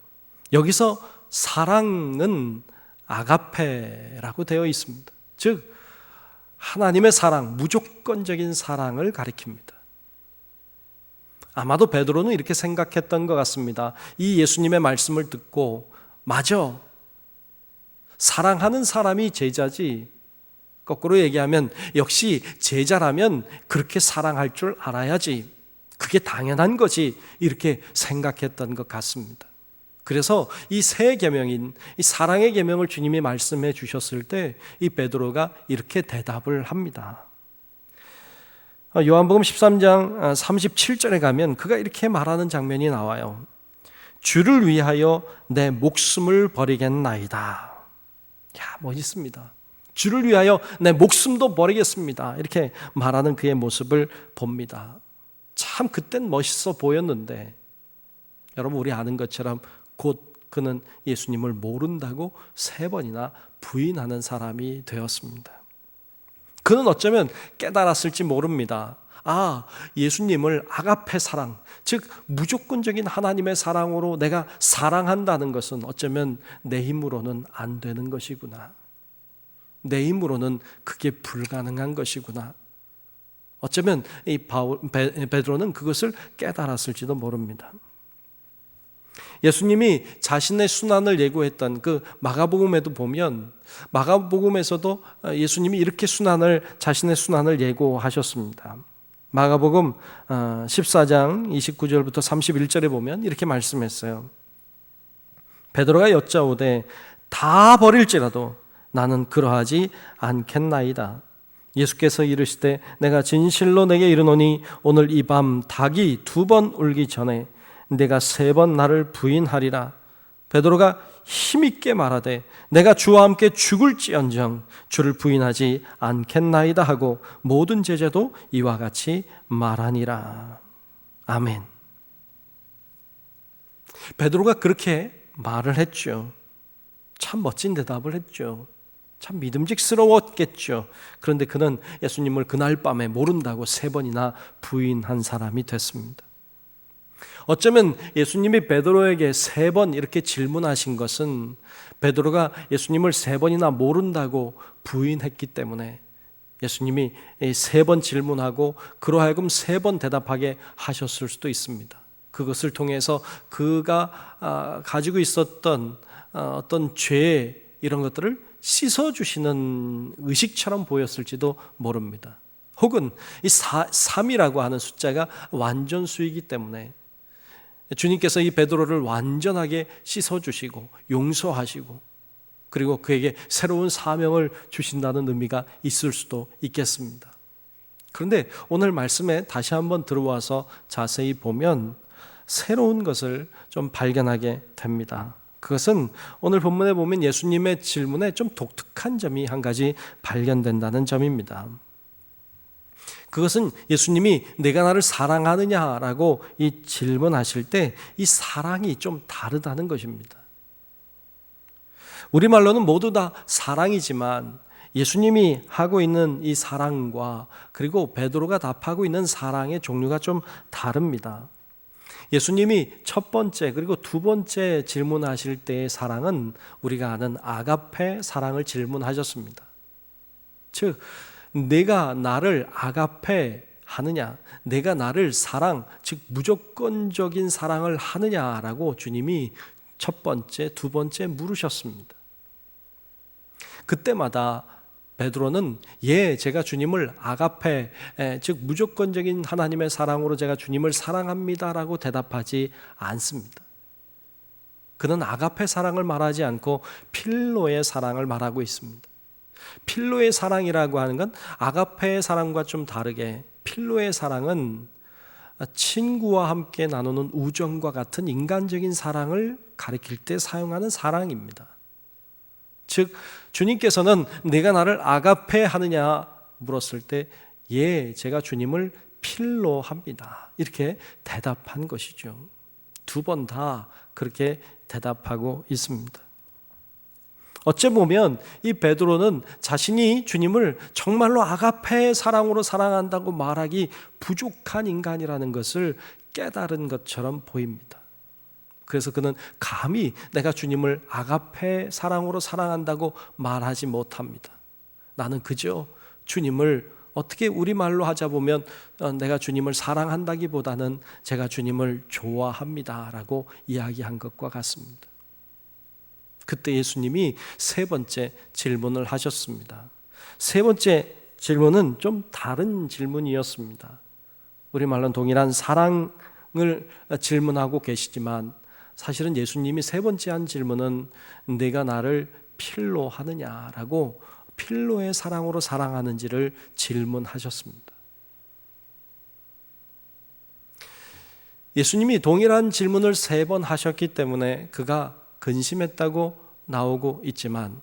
여기서 사랑은 아가페라고 되어 있습니다. 즉 하나님의 사랑, 무조건적인 사랑을 가리킵니다. 아마도 베드로는 이렇게 생각했던 것 같습니다. 이 예수님의 말씀을 듣고 맞아, 사랑하는 사람이 제자지, 거꾸로 얘기하면 역시 제자라면 그렇게 사랑할 줄 알아야지, 그게 당연한 거지, 이렇게 생각했던 것 같습니다. 그래서 이 새 계명인 이 사랑의 계명을 주님이 말씀해 주셨을 때 이 베드로가 이렇게 대답을 합니다. 요한복음 13장 37절에 가면 그가 이렇게 말하는 장면이 나와요. 주를 위하여 내 목숨을 버리겠나이다. 야, 멋있습니다. 주를 위하여 내 목숨도 버리겠습니다. 이렇게 말하는 그의 모습을 봅니다. 참 그땐 멋있어 보였는데 여러분, 우리 아는 것처럼 곧 그는 예수님을 모른다고 3번이나 부인하는 사람이 되었습니다. 그는 어쩌면 깨달았을지 모릅니다. 아, 예수님을 아가페 사랑, 즉 무조건적인 하나님의 사랑으로 내가 사랑한다는 것은 어쩌면 내 힘으로는 안 되는 것이구나. 내 힘으로는 그게 불가능한 것이구나. 어쩌면 이 베드로는 그것을 깨달았을지도 모릅니다. 예수님이 자신의 순환을 예고했던 그 마가복음에도 보면, 마가복음에서도 예수님이 이렇게 자신의 순환을 예고하셨습니다. 마가복음 14장 29절부터 31절에 보면 이렇게 말씀했어요. 베드로가 여짜오되 다 버릴지라도 나는 그러하지 않겠나이다. 예수께서 이르시되 내가 진실로 내게 이르노니 오늘 이 밤 닭이 2번 울기 전에 내가 3번 나를 부인하리라. 베드로가 힘있게 말하되 내가 주와 함께 죽을지언정 주를 부인하지 않겠나이다 하고 모든 제자도 이와 같이 말하니라. 아멘. 베드로가 그렇게 말을 했죠. 참 멋진 대답을 했죠. 참 믿음직스러웠겠죠. 그런데 그는 예수님을 그날 밤에 모른다고 3번이나 부인한 사람이 됐습니다. 어쩌면 예수님이 베드로에게 3번 이렇게 질문하신 것은 베드로가 예수님을 3번이나 모른다고 부인했기 때문에 예수님이 3번 질문하고 그로 하여금 3번 대답하게 하셨을 수도 있습니다. 그것을 통해서 그가 가지고 있었던 어떤 죄, 이런 것들을 씻어주시는 의식처럼 보였을지도 모릅니다. 혹은 이 3이라고 하는 숫자가 완전수이기 때문에 주님께서 이 베드로를 완전하게 씻어주시고 용서하시고 그리고 그에게 새로운 사명을 주신다는 의미가 있을 수도 있겠습니다. 그런데 오늘 말씀에 다시 한번 들어와서 자세히 보면 새로운 것을 좀 발견하게 됩니다. 그것은 오늘 본문에 보면 예수님의 질문에 좀 독특한 점이 한 가지 발견된다는 점입니다. 그것은 예수님이 내가 나를 사랑하느냐라고 이 질문하실 때 이 사랑이 좀 다르다는 것입니다. 우리말로는 모두 다 사랑이지만 예수님이 하고 있는 이 사랑과 그리고 베드로가 답하고 있는 사랑의 종류가 좀 다릅니다. 예수님이 첫 번째 그리고 두 번째 질문하실 때의 사랑은 우리가 아는 아가페 사랑을 질문하셨습니다. 즉 내가 나를 아가페 하느냐, 내가 나를 사랑, 즉 무조건적인 사랑을 하느냐라고 주님이 첫 번째, 두 번째 물으셨습니다. 그때마다 베드로는 제가 주님을 아가페, 즉 무조건적인 하나님의 사랑으로 제가 주님을 사랑합니다라고 대답하지 않습니다. 그는 아가페 사랑을 말하지 않고 필로의 사랑을 말하고 있습니다. 필로의 사랑이라고 하는 건 아가페의 사랑과 좀 다르게 필로의 사랑은 친구와 함께 나누는 우정과 같은 인간적인 사랑을 가리킬 때 사용하는 사랑입니다. 즉 주님께서는 내가 나를 아가페 하느냐 물었을 때 예, 제가 주님을 필로 합니다. 이렇게 대답한 것이죠. 두 번 다 그렇게 대답하고 있습니다. 어째 보면 이 베드로는 자신이 주님을 정말로 아가페의 사랑으로 사랑한다고 말하기 부족한 인간이라는 것을 깨달은 것처럼 보입니다. 그래서 그는 감히 내가 주님을 아가페 사랑으로 사랑한다고 말하지 못합니다. 나는 그저 주님을 어떻게 우리말로 하자 보면 내가 주님을 사랑한다기보다는 제가 주님을 좋아합니다라고 이야기한 것과 같습니다. 그때 예수님이 세 번째 질문을 하셨습니다. 세 번째 질문은 좀 다른 질문이었습니다. 우리말로는 동일한 사랑을 질문하고 계시지만 사실은 예수님이 세 번째 한 질문은 내가 나를 필로 하느냐라고 필로의 사랑으로 사랑하는지를 질문하셨습니다. 예수님이 동일한 질문을 세 번 하셨기 때문에 그가 근심했다고 나오고 있지만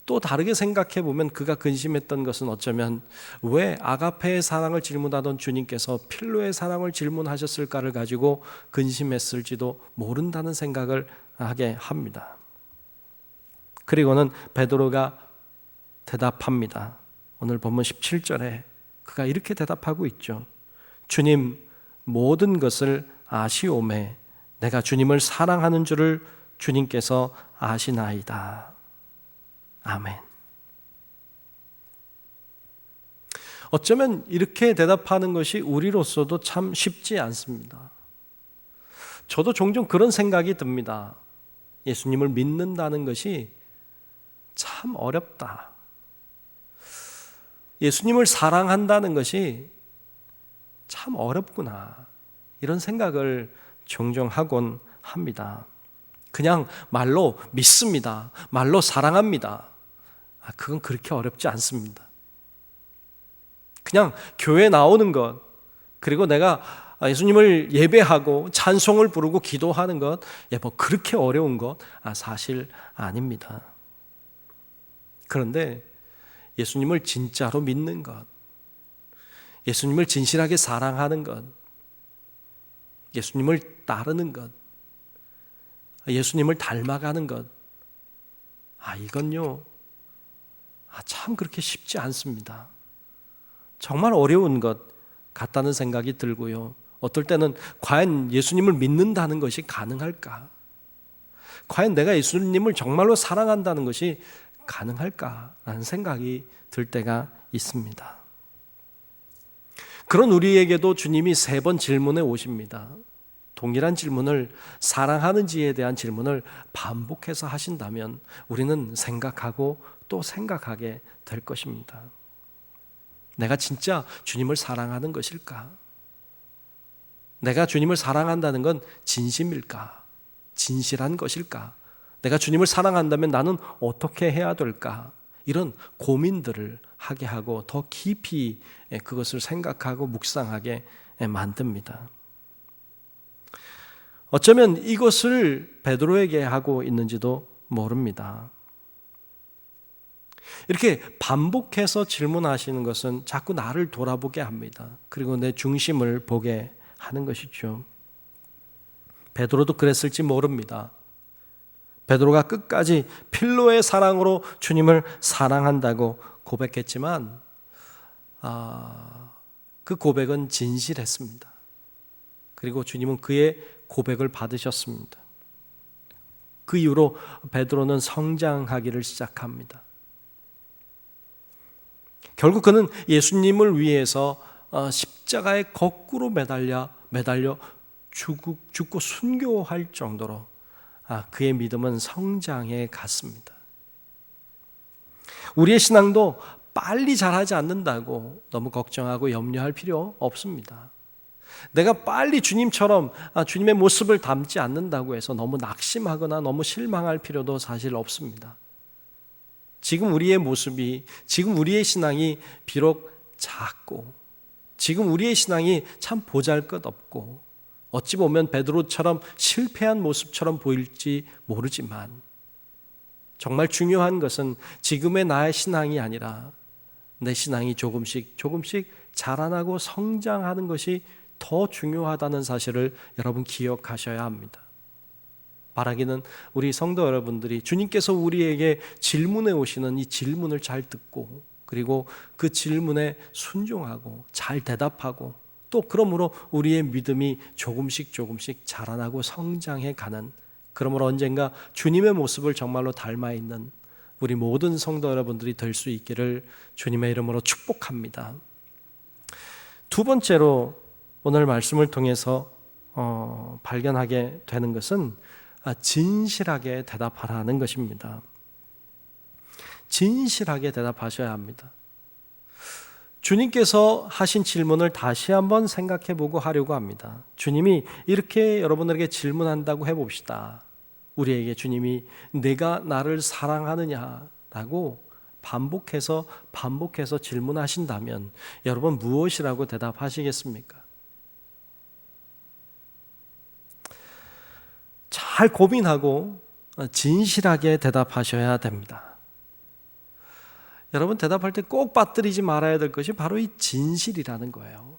또 다르게 생각해 보면 그가 근심했던 것은 어쩌면 왜 아가페의 사랑을 질문하던 주님께서 필로의 사랑을 질문하셨을까를 가지고 근심했을지도 모른다는 생각을 하게 합니다. 그리고는 베드로가 대답합니다. 오늘 본문 17절에 그가 이렇게 대답하고 있죠. 주님, 모든 것을 아시오매 내가 주님을 사랑하는 줄을 주님께서 아시나이다. 아멘. 어쩌면 이렇게 대답하는 것이 우리로서도 참 쉽지 않습니다. 저도 종종 그런 생각이 듭니다. 예수님을 믿는다는 것이 참 어렵다. 예수님을 사랑한다는 것이 참 어렵구나. 이런 생각을 종종 하곤 합니다. 그냥 말로 믿습니다. 말로 사랑합니다. 그건 그렇게 어렵지 않습니다. 그냥 교회 나오는 것, 그리고 내가 예수님을 예배하고 찬송을 부르고 기도하는 것, 뭐 그렇게 어려운 것 사실 아닙니다. 그런데 예수님을 진짜로 믿는 것, 예수님을 진실하게 사랑하는 것, 예수님을 따르는 것, 예수님을 닮아가는 것, 이건요, 참 그렇게 쉽지 않습니다. 정말 어려운 것 같다는 생각이 들고요. 어떨 때는 과연 예수님을 믿는다는 것이 가능할까? 과연 내가 예수님을 정말로 사랑한다는 것이 가능할까라는 생각이 들 때가 있습니다. 그런 우리에게도 주님이 세 번 질문해 오십니다. 동일한 질문을, 사랑하는지에 대한 질문을 반복해서 하신다면 우리는 생각하고 또 생각하게 될 것입니다. 내가 진짜 주님을 사랑하는 것일까? 내가 주님을 사랑한다는 건 진심일까? 진실한 것일까? 내가 주님을 사랑한다면 나는 어떻게 해야 될까? 이런 고민들을 하게 하고 더 깊이 그것을 생각하고 묵상하게 만듭니다. 어쩌면 이것을 베드로에게 하고 있는지도 모릅니다. 이렇게 반복해서 질문하시는 것은 자꾸 나를 돌아보게 합니다. 그리고 내 중심을 보게 하는 것이죠. 베드로도 그랬을지 모릅니다. 베드로가 끝까지 필로의 사랑으로 주님을 사랑한다고 고백했지만 그 고백은 진실했습니다. 그리고 주님은 그의 고백을 받으셨습니다. 그 이후로 베드로는 성장하기를 시작합니다. 결국 그는 예수님을 위해서 십자가에 거꾸로 매달려 죽고 순교할 정도로 그의 믿음은 성장해 갔습니다. 우리의 신앙도 빨리 자라지 않는다고 너무 걱정하고 염려할 필요 없습니다. 내가 빨리 주님처럼 주님의 모습을 담지 않는다고 해서 너무 낙심하거나 너무 실망할 필요도 사실 없습니다. 지금 우리의 모습이, 지금 우리의 신앙이 비록 작고, 지금 우리의 신앙이 참 보잘것없고, 어찌 보면 베드로처럼 실패한 모습처럼 보일지 모르지만 정말 중요한 것은 지금의 나의 신앙이 아니라 내 신앙이 조금씩 자라나고 성장하는 것이 더 중요하다는 사실을 여러분 기억하셔야 합니다. 바라기는 우리 성도 여러분들이 주님께서 우리에게 질문해 오시는 이 질문을 잘 듣고, 그리고 그 질문에 순종하고 잘 대답하고, 또 그러므로 우리의 믿음이 조금씩 자라나고 성장해 가는, 그러므로 언젠가 주님의 모습을 정말로 닮아 있는 우리 모든 성도 여러분들이 될 수 있기를 주님의 이름으로 축복합니다. 두 번째로 오늘 말씀을 통해서 발견하게 되는 것은 진실하게 대답하라는 것입니다. 진실하게 대답하셔야 합니다. 주님께서 하신 질문을 다시 한번 생각해 보고 하려고 합니다. 주님이 이렇게 여러분들에게 질문한다고 해봅시다. 우리에게 주님이 내가 나를 사랑하느냐라고 반복해서 질문하신다면 여러분 무엇이라고 대답하시겠습니까? 잘 고민하고 진실하게 대답하셔야 됩니다. 여러분 대답할 때 꼭 빠뜨리지 말아야 될 것이 바로 이 진실이라는 거예요.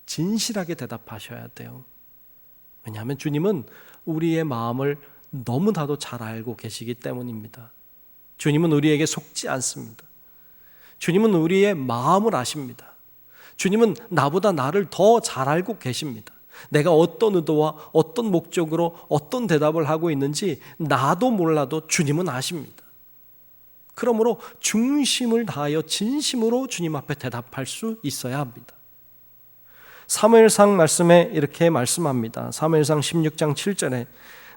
진실하게 대답하셔야 돼요. 왜냐하면 주님은 우리의 마음을 너무나도 잘 알고 계시기 때문입니다. 주님은 우리에게 속지 않습니다. 주님은 우리의 마음을 아십니다. 주님은 나보다 나를 더 잘 알고 계십니다. 내가 어떤 의도와 어떤 목적으로 어떤 대답을 하고 있는지 나도 몰라도 주님은 아십니다. 그러므로 중심을 다하여 진심으로 주님 앞에 대답할 수 있어야 합니다. 사무엘상 말씀에 이렇게 말씀합니다. 사무엘상 16장 7절에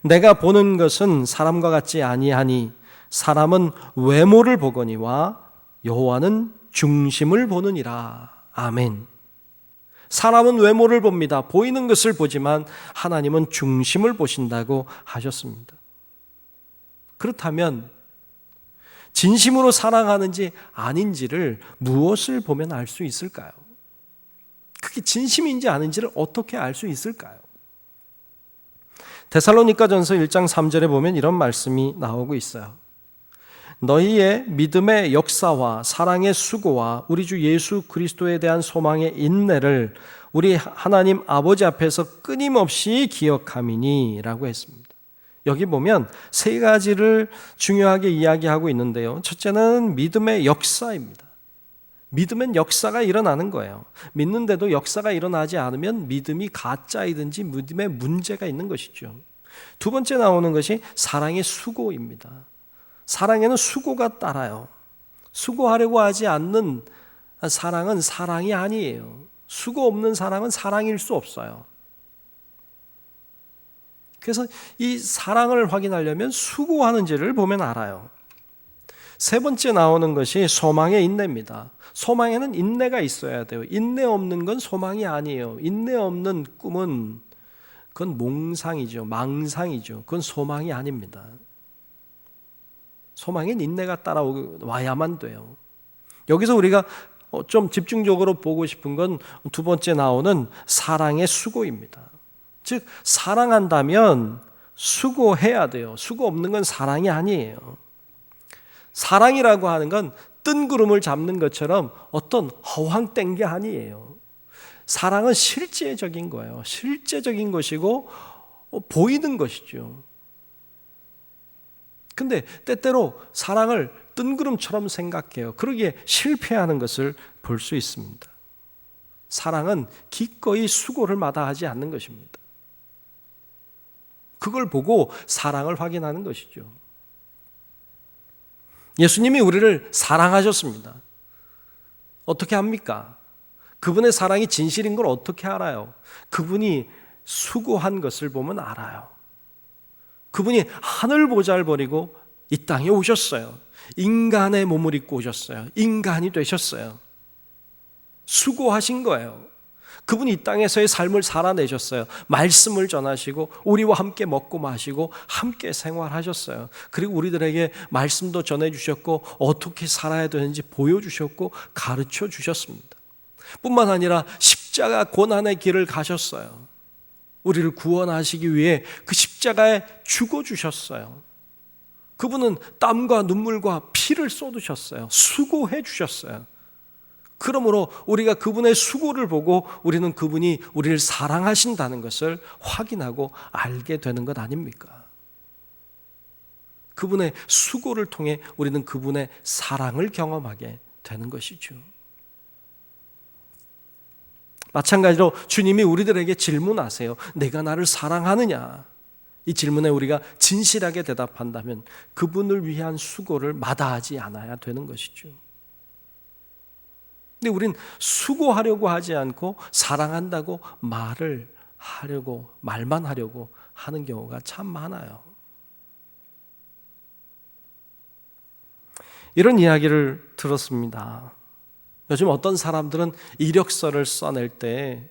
내가 보는 것은 사람과 같지 아니하니 사람은 외모를 보거니와 여호와는 중심을 보느니라. 아멘. 사람은 외모를 봅니다. 보이는 것을 보지만 하나님은 중심을 보신다고 하셨습니다. 그렇다면 진심으로 사랑하는지 아닌지를 무엇을 보면 알 수 있을까요? 그게 진심인지 아닌지를 어떻게 알 수 있을까요? 데살로니가전서 1장 3절에 보면 이런 말씀이 나오고 있어요. 너희의 믿음의 역사와 사랑의 수고와 우리 주 예수 그리스도에 대한 소망의 인내를 우리 하나님 아버지 앞에서 끊임없이 기억함이니 라고 했습니다. 여기 보면 세 가지를 중요하게 이야기하고 있는데요. 첫째는 믿음의 역사입니다. 믿으면 역사가 일어나는 거예요. 믿는데도 역사가 일어나지 않으면 믿음이 가짜이든지 믿음에 문제가 있는 것이죠. 두 번째 나오는 것이 사랑의 수고입니다. 사랑에는 수고가 따라요. 수고하려고 하지 않는 사랑은 사랑이 아니에요. 수고 없는 사랑은 사랑일 수 없어요. 그래서 이 사랑을 확인하려면 수고하는지를 보면 알아요. 세 번째 나오는 것이 소망의 인내입니다. 소망에는 인내가 있어야 돼요. 인내 없는 건 소망이 아니에요. 인내 없는 꿈은 그건 몽상이죠. 망상이죠. 그건 소망이 아닙니다. 소망엔 인내가 따라와야만 돼요. 여기서 우리가 좀 집중적으로 보고 싶은 건 두 번째 나오는 사랑의 수고입니다. 즉 사랑한다면 수고해야 돼요. 수고 없는 건 사랑이 아니에요. 사랑이라고 하는 건 뜬구름을 잡는 것처럼 어떤 허황된 게 아니에요. 사랑은 실제적인 거예요. 실제적인 것이고 보이는 것이죠. 근데 때때로 사랑을 뜬구름처럼 생각해요. 그러기에 실패하는 것을 볼 수 있습니다. 사랑은 기꺼이 수고를 마다하지 않는 것입니다. 그걸 보고 사랑을 확인하는 것이죠. 예수님이 우리를 사랑하셨습니다. 어떻게 합니까? 그분의 사랑이 진실인 걸 어떻게 알아요? 그분이 수고한 것을 보면 알아요. 그분이 하늘 보좌를 버리고 이 땅에 오셨어요. 인간의 몸을 입고 오셨어요. 인간이 되셨어요. 수고하신 거예요. 그분이 이 땅에서의 삶을 살아내셨어요. 말씀을 전하시고 우리와 함께 먹고 마시고 함께 생활하셨어요. 그리고 우리들에게 말씀도 전해주셨고 어떻게 살아야 되는지 보여주셨고 가르쳐 주셨습니다. 뿐만 아니라 십자가 고난의 길을 가셨어요. 우리를 구원하시기 위해 그 십자가에 죽어주셨어요. 그분은 땀과 눈물과 피를 쏟으셨어요. 수고해 주셨어요. 그러므로 우리가 그분의 수고를 보고 우리는 그분이 우리를 사랑하신다는 것을 확인하고 알게 되는 것 아닙니까? 그분의 수고를 통해 우리는 그분의 사랑을 경험하게 되는 것이죠. 마찬가지로 주님이 우리들에게 질문하세요. 내가 나를 사랑하느냐? 이 질문에 우리가 진실하게 대답한다면 그분을 위한 수고를 마다하지 않아야 되는 것이죠. 근데 우린 수고하려고 하지 않고 사랑한다고 말만 하려고 하는 경우가 참 많아요. 이런 이야기를 들었습니다. 요즘 어떤 사람들은 이력서를 써낼 때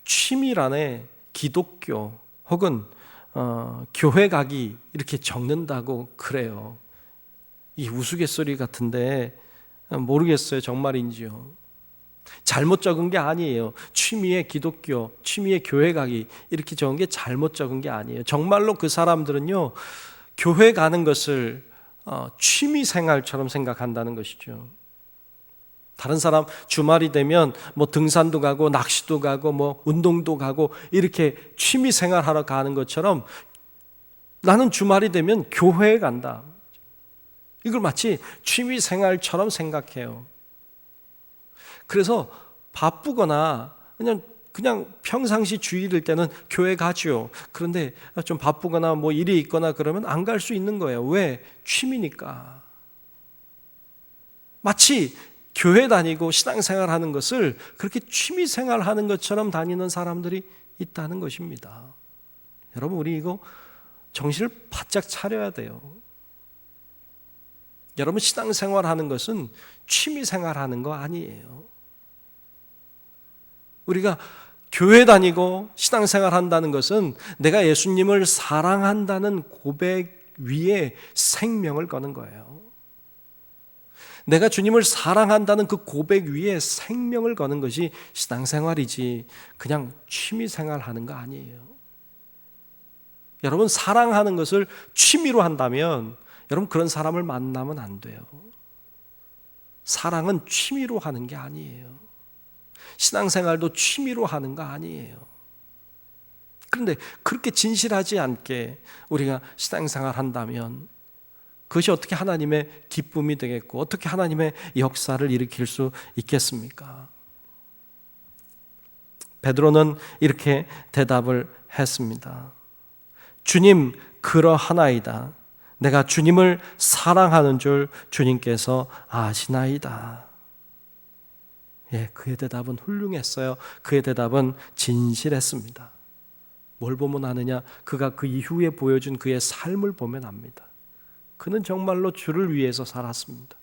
취미란에 기독교 혹은 교회 가기 이렇게 적는다고 그래요. 이 우스갯소리 같은데 모르겠어요. 정말인지요. 잘못 적은 게 아니에요. 취미의 기독교, 취미의 교회 가기 이렇게 적은 게 잘못 적은 게 아니에요. 정말로 그 사람들은요, 교회 가는 것을 취미 생활처럼 생각한다는 것이죠. 다른 사람 주말이 되면 뭐 등산도 가고 낚시도 가고 뭐 운동도 가고 이렇게 취미 생활하러 가는 것처럼 나는 주말이 되면 교회에 간다. 이걸 마치 취미 생활처럼 생각해요. 그래서 바쁘거나 그냥 평상시 주일일 때는 교회 가죠. 그런데 좀 바쁘거나 뭐 일이 있거나 그러면 안 갈 수 있는 거예요. 왜? 취미니까. 마치 교회 다니고 신앙생활 하는 것을 그렇게 취미생활 하는 것처럼 다니는 사람들이 있다는 것입니다. 여러분, 우리 이거 정신을 바짝 차려야 돼요. 여러분, 신앙생활 하는 것은 취미생활 하는 거 아니에요. 우리가 교회 다니고 신앙생활 한다는 것은 내가 예수님을 사랑한다는 고백 위에 생명을 거는 거예요. 내가 주님을 사랑한다는 그 고백 위에 생명을 거는 것이 신앙생활이지 그냥 취미생활 하는 거 아니에요. 여러분, 사랑하는 것을 취미로 한다면 여러분 그런 사람을 만나면 안 돼요. 사랑은 취미로 하는 게 아니에요. 신앙생활도 취미로 하는 거 아니에요. 그런데 그렇게 진실하지 않게 우리가 신앙생활 한다면 그것이 어떻게 하나님의 기쁨이 되겠고 어떻게 하나님의 역사를 일으킬 수 있겠습니까? 베드로는 이렇게 대답을 했습니다. 주님, 그러하나이다. 내가 주님을 사랑하는 줄 주님께서 아시나이다. 그의 대답은 훌륭했어요. 그의 대답은 진실했습니다. 뭘 보면 아느냐? 그가 그 이후에 보여준 그의 삶을 보면 압니다. 그는 정말로 주를 위해서 살았습니다.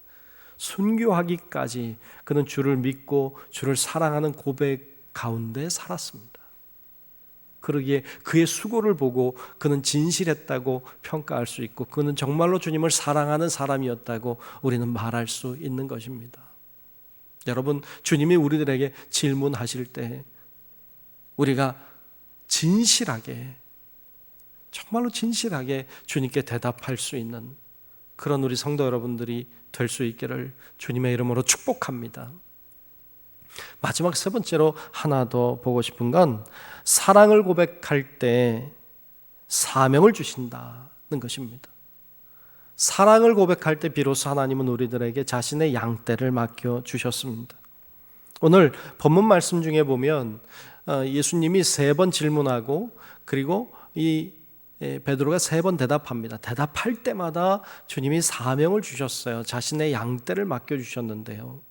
순교하기까지 그는 주를 믿고 주를 사랑하는 고백 가운데 살았습니다. 그러기에 그의 수고를 보고 그는 진실했다고 평가할 수 있고 그는 정말로 주님을 사랑하는 사람이었다고 우리는 말할 수 있는 것입니다. 여러분, 주님이 우리들에게 질문하실 때 우리가 진실하게, 정말로 진실하게 주님께 대답할 수 있는 그런 우리 성도 여러분들이 될 수 있기를 주님의 이름으로 축복합니다. 마지막 세 번째로 하나 더 보고 싶은 건 사랑을 고백할 때 사명을 주신다는 것입니다. 사랑을 고백할 때 비로소 하나님은 우리들에게 자신의 양떼를 맡겨주셨습니다. 오늘 본문 말씀 중에 보면 예수님이 3번 질문하고 그리고 이 베드로가 3번 대답합니다. 대답할 때마다 주님이 사명을 주셨어요. 자신의 양떼를 맡겨주셨는데요.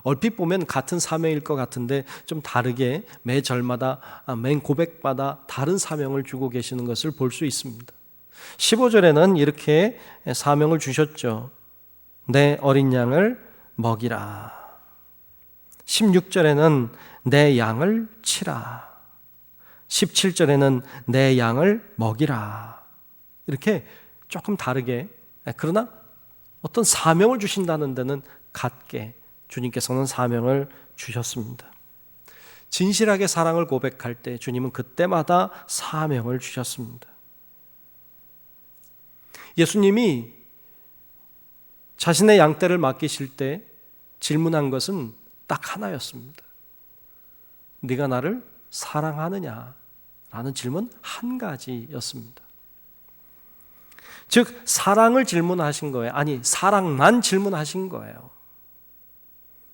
얼핏 보면 같은 사명일 것 같은데 좀 다르게 매 절마다, 매 고백마다 다른 사명을 주고 계시는 것을 볼 수 있습니다. 15절에는 이렇게 사명을 주셨죠. 내 어린 양을 먹이라. 16절에는 내 양을 치라. 17절에는 내 양을 먹이라. 이렇게 조금 다르게, 그러나 어떤 사명을 주신다는 데는 같게 주님께서는 사명을 주셨습니다. 진실하게 사랑을 고백할 때 주님은 그때마다 사명을 주셨습니다. 예수님이 자신의 양떼를 맡기실 때 질문한 것은 딱 하나였습니다. 네가 나를 사랑하느냐? 라는 질문 한 가지였습니다. 즉 사랑을 질문하신 거예요. 아니, 사랑만 질문하신 거예요.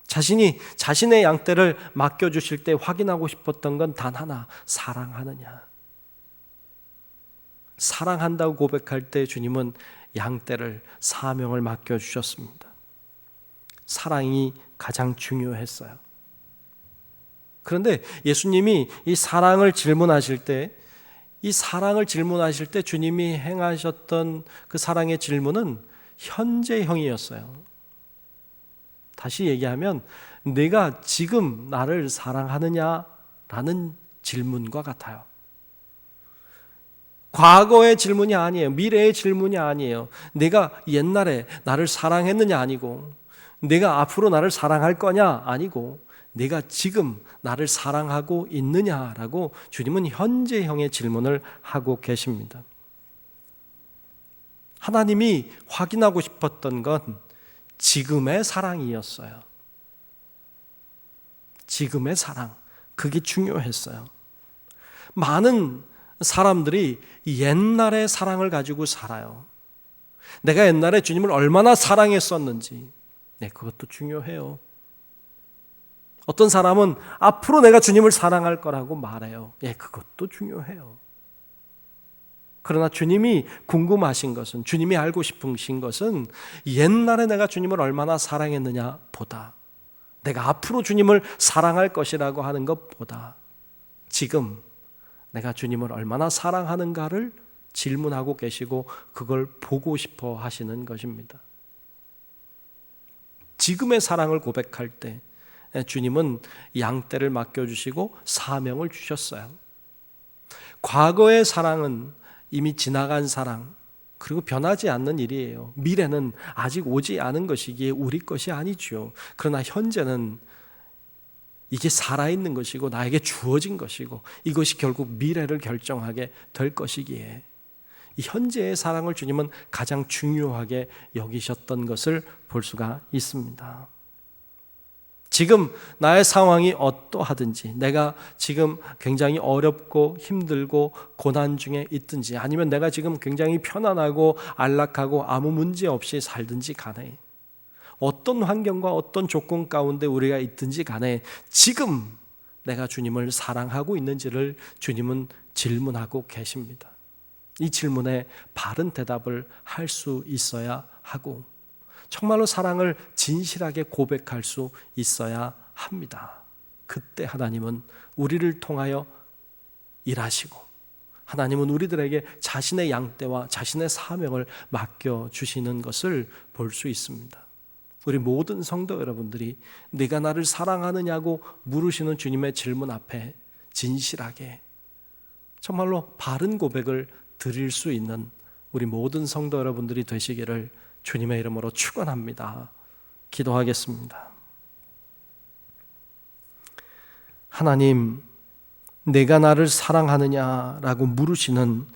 자신이 자신의 양떼를 맡겨주실 때 확인하고 싶었던 건 단 하나, 사랑하느냐. 사랑한다고 고백할 때 주님은 양떼를, 사명을 맡겨주셨습니다. 사랑이 가장 중요했어요. 그런데 예수님이 이 사랑을 질문하실 때, 주님이 행하셨던 그 사랑의 질문은 현재형이었어요. 다시 얘기하면 내가 지금 나를 사랑하느냐라는 질문과 같아요. 과거의 질문이 아니에요. 미래의 질문이 아니에요. 내가 옛날에 나를 사랑했느냐 아니고, 내가 앞으로 나를 사랑할 거냐 아니고, 내가 지금 나를 사랑하고 있느냐라고 주님은 현재형의 질문을 하고 계십니다. 하나님이 확인하고 싶었던 건 지금의 사랑이었어요. 지금의 사랑, 그게 중요했어요. 많은 사람들이 옛날의 사랑을 가지고 살아요. 내가 옛날에 주님을 얼마나 사랑했었는지, 네, 그것도 중요해요. 어떤 사람은 앞으로 내가 주님을 사랑할 거라고 말해요. 예, 그것도 중요해요. 그러나 주님이 궁금하신 것은, 주님이 알고 싶으신 것은 옛날에 내가 주님을 얼마나 사랑했느냐 보다, 내가 앞으로 주님을 사랑할 것이라고 하는 것보다 지금 내가 주님을 얼마나 사랑하는가를 질문하고 계시고 그걸 보고 싶어 하시는 것입니다. 지금의 사랑을 고백할 때 주님은 양떼를 맡겨주시고 사명을 주셨어요. 과거의 사랑은 이미 지나간 사랑, 그리고 변하지 않는 일이에요. 미래는 아직 오지 않은 것이기에 우리 것이 아니죠. 그러나 현재는 이게 살아있는 것이고 나에게 주어진 것이고 이것이 결국 미래를 결정하게 될 것이기에 이 현재의 사랑을 주님은 가장 중요하게 여기셨던 것을 볼 수가 있습니다. 지금 나의 상황이 어떠하든지, 내가 지금 굉장히 어렵고 힘들고 고난 중에 있든지, 아니면 내가 지금 굉장히 편안하고 안락하고 아무 문제 없이 살든지 간에, 어떤 환경과 어떤 조건 가운데 우리가 있든지 간에 지금 내가 주님을 사랑하고 있는지를 주님은 질문하고 계십니다. 이 질문에 바른 대답을 할 수 있어야 하고 정말로 사랑을 진실하게 고백할 수 있어야 합니다. 그때 하나님은 우리를 통하여 일하시고 하나님은 우리들에게 자신의 양떼와 자신의 사명을 맡겨주시는 것을 볼 수 있습니다. 우리 모든 성도 여러분들이 네가 나를 사랑하느냐고 물으시는 주님의 질문 앞에 진실하게 정말로 바른 고백을 드릴 수 있는 우리 모든 성도 여러분들이 되시기를 주님의 이름으로 축원합니다. 기도하겠습니다. 하나님, 내가 나를 사랑하느냐라고 물으시는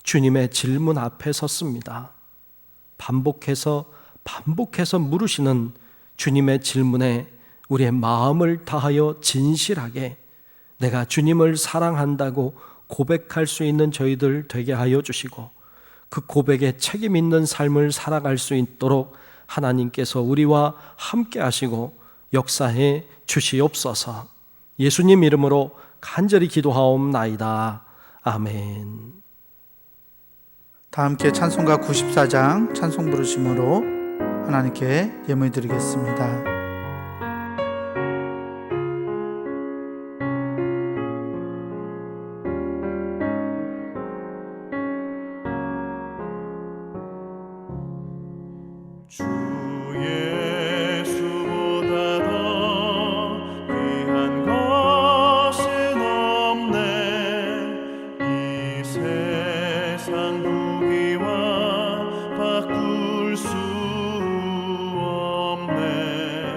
주님의 질문 앞에 섰습니다. 반복해서 물으시는 주님의 질문에 우리의 마음을 다하여 진실하게 내가 주님을 사랑한다고 고백할 수 있는 저희들 되게 하여 주시고 그 고백에 책임 있는 삶을 살아갈 수 있도록 하나님께서 우리와 함께 하시고 역사해 주시옵소서. 예수님 이름으로 간절히 기도하옵나이다. 아멘. 다 함께 찬송가 94장 찬송 부르심으로 하나님께 예물 드리겠습니다. 주 예수보다 더 귀한 것은 없네. 이 세상 무기와 바꿀 수 없네.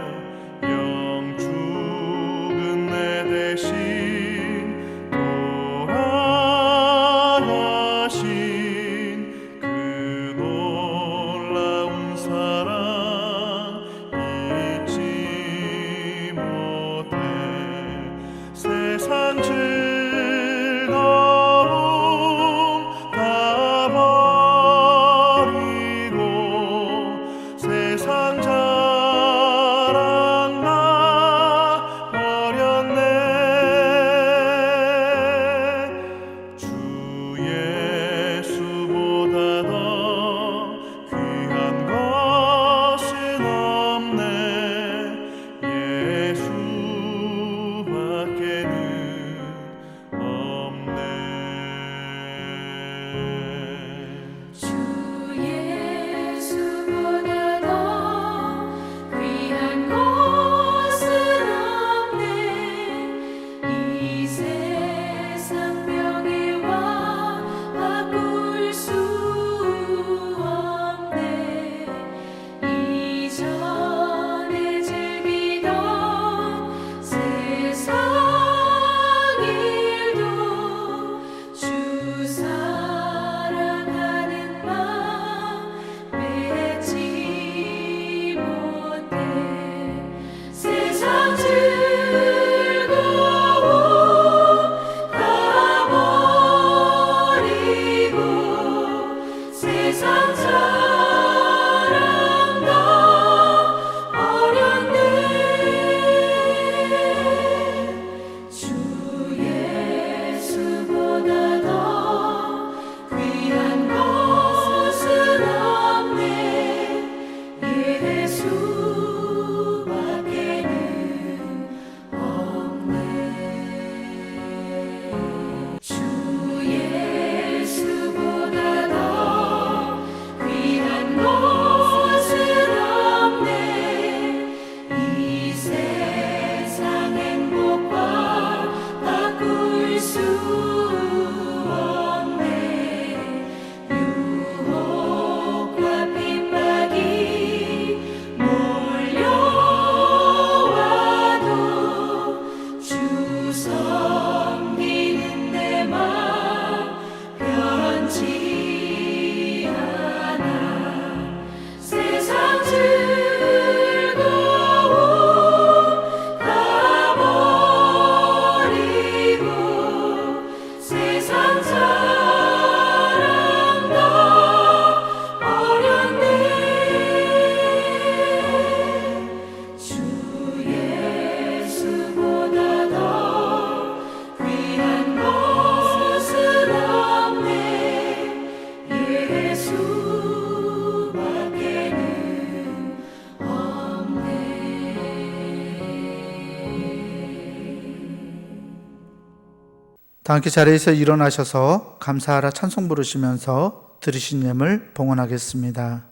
다 함께 자리에서 일어나셔서 감사하라 찬송 부르시면서 들으신 예물 봉헌하겠습니다.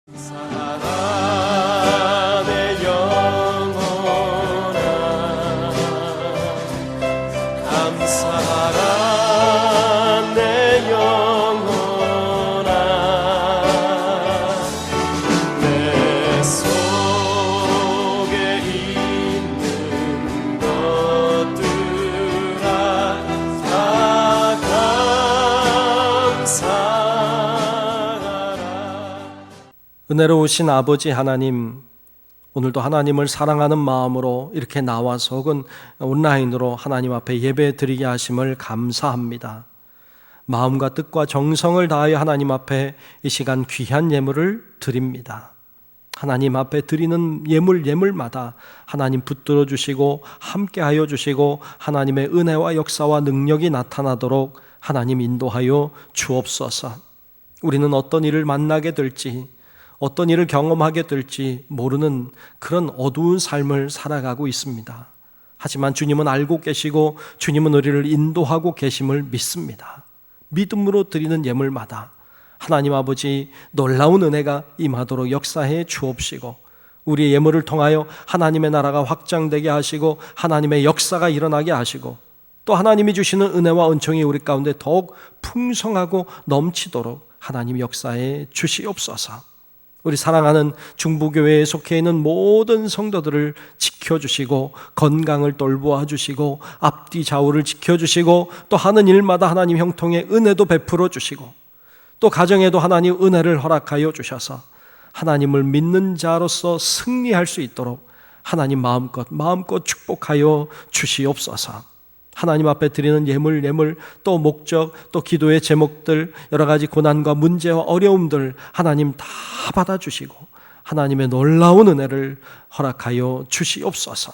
감사하라 내 영혼아, 감사하라 내 영혼아, 내 속에 있는 것들아 다 감사하라. 은혜로우신 아버지 하나님, 오늘도 하나님을 사랑하는 마음으로 이렇게 나와서 혹은 온라인으로 하나님 앞에 예배 드리게 하심을 감사합니다. 마음과 뜻과 정성을 다하여 하나님 앞에 이 시간 귀한 예물을 드립니다. 하나님 앞에 드리는 예물마다 하나님 붙들어 주시고 함께하여 주시고 하나님의 은혜와 역사와 능력이 나타나도록 하나님 인도하여 주옵소서. 우리는 어떤 일을 만나게 될지, 어떤 일을 경험하게 될지 모르는 그런 어두운 삶을 살아가고 있습니다. 하지만 주님은 알고 계시고 주님은 우리를 인도하고 계심을 믿습니다. 믿음으로 드리는 예물마다 하나님 아버지 놀라운 은혜가 임하도록 역사해 주옵시고, 우리의 예물을 통하여 하나님의 나라가 확장되게 하시고 하나님의 역사가 일어나게 하시고, 또 하나님이 주시는 은혜와 은총이 우리 가운데 더욱 풍성하고 넘치도록 하나님 역사해 주시옵소서. 우리 사랑하는 중부교회에 속해 있는 모든 성도들을 지켜주시고 건강을 돌보아 주시고 앞뒤 좌우를 지켜주시고, 또 하는 일마다 하나님 형통의 은혜도 베풀어 주시고, 또 가정에도 하나님 은혜를 허락하여 주셔서 하나님을 믿는 자로서 승리할 수 있도록 하나님 마음껏 축복하여 주시옵소서. 하나님 앞에 드리는 예물, 또 목적, 또 기도의 제목들, 여러 가지 고난과 문제와 어려움들 하나님 다 받아주시고 하나님의 놀라운 은혜를 허락하여 주시옵소서.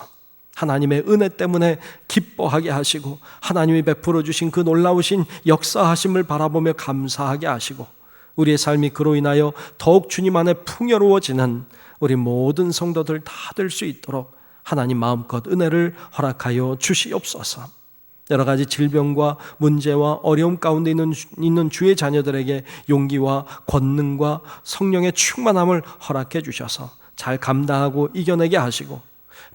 하나님의 은혜 때문에 기뻐하게 하시고 하나님이 베풀어 주신 그 놀라우신 역사하심을 바라보며 감사하게 하시고, 우리의 삶이 그로 인하여 더욱 주님 안에 풍요로워지는 우리 모든 성도들 다 될 수 있도록 하나님 마음껏 은혜를 허락하여 주시옵소서. 여러 가지 질병과 문제와 어려움 가운데 있는 주의 자녀들에게 용기와 권능과 성령의 충만함을 허락해 주셔서 잘 감당하고 이겨내게 하시고,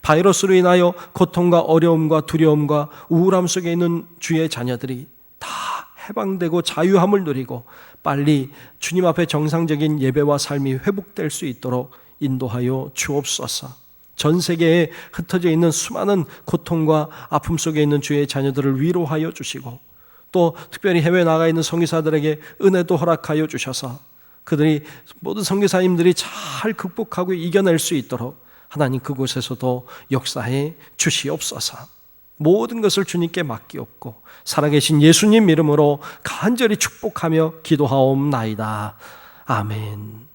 바이러스로 인하여 고통과 어려움과 두려움과 우울함 속에 있는 주의 자녀들이 다 해방되고 자유함을 누리고 빨리 주님 앞에 정상적인 예배와 삶이 회복될 수 있도록 인도하여 주옵소서. 전 세계에 흩어져 있는 수많은 고통과 아픔 속에 있는 주의 자녀들을 위로하여 주시고, 또 특별히 해외에 나가 있는 선교사들에게 은혜도 허락하여 주셔서 그들이 모든 선교사님들이 잘 극복하고 이겨낼 수 있도록 하나님 그곳에서도 역사해 주시옵소서. 모든 것을 주님께 맡기옵고 살아계신 예수님 이름으로 간절히 축복하며 기도하옵나이다. 아멘.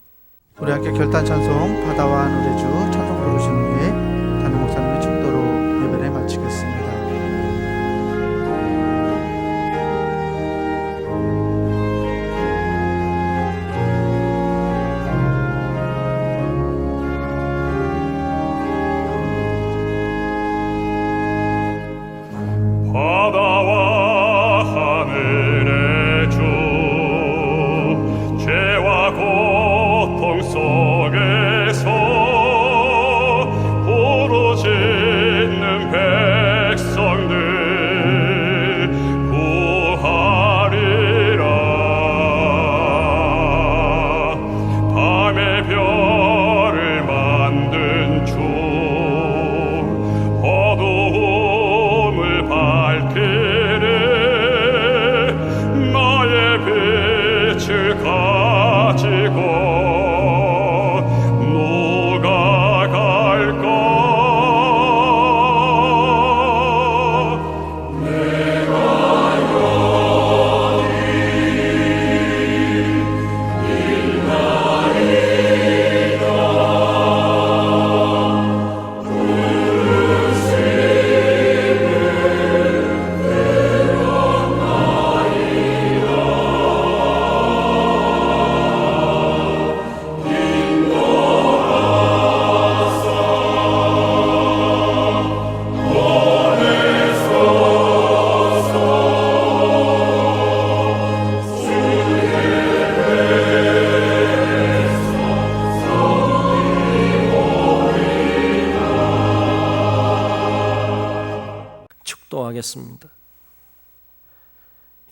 우리 함께 결단 찬송 바다와 하늘의 주 찬송 부르신 후에 담임 목사님의 축도로 예배를 마치겠습니다. 바다와 하늘의 주 죄와 고통 속에서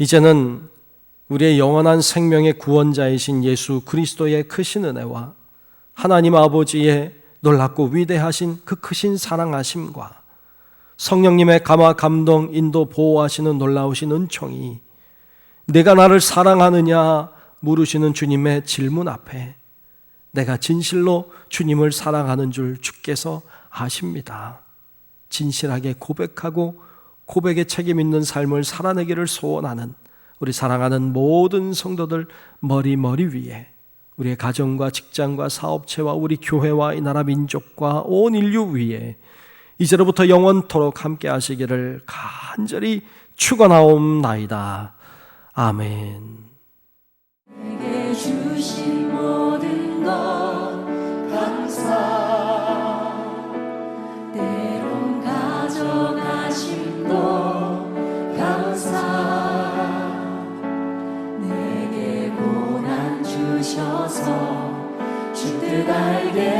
이제는 우리의 영원한 생명의 구원자이신 예수 그리스도의 크신 은혜와 하나님 아버지의 놀랍고 위대하신 그 크신 사랑하심과 성령님의 감화 감동 인도 보호하시는 놀라우신 은총이 내가 나를 사랑하느냐 물으시는 주님의 질문 앞에 내가 진실로 주님을 사랑하는 줄 주께서 아십니다. 진실하게 고백하고 고백에 책임 있는 삶을 살아내기를 소원하는 우리 사랑하는 모든 성도들 머리 위에 우리의 가정과 직장과 사업체와 우리 교회와 이 나라 민족과 온 인류 위에 이제로부터 영원토록 함께 하시기를 간절히 축원하옵나이다. 아멘. 내게 주신 모든 것 감사, 때론 가져가심도 감사, 내게 고난 주셔서 주 뜻 알게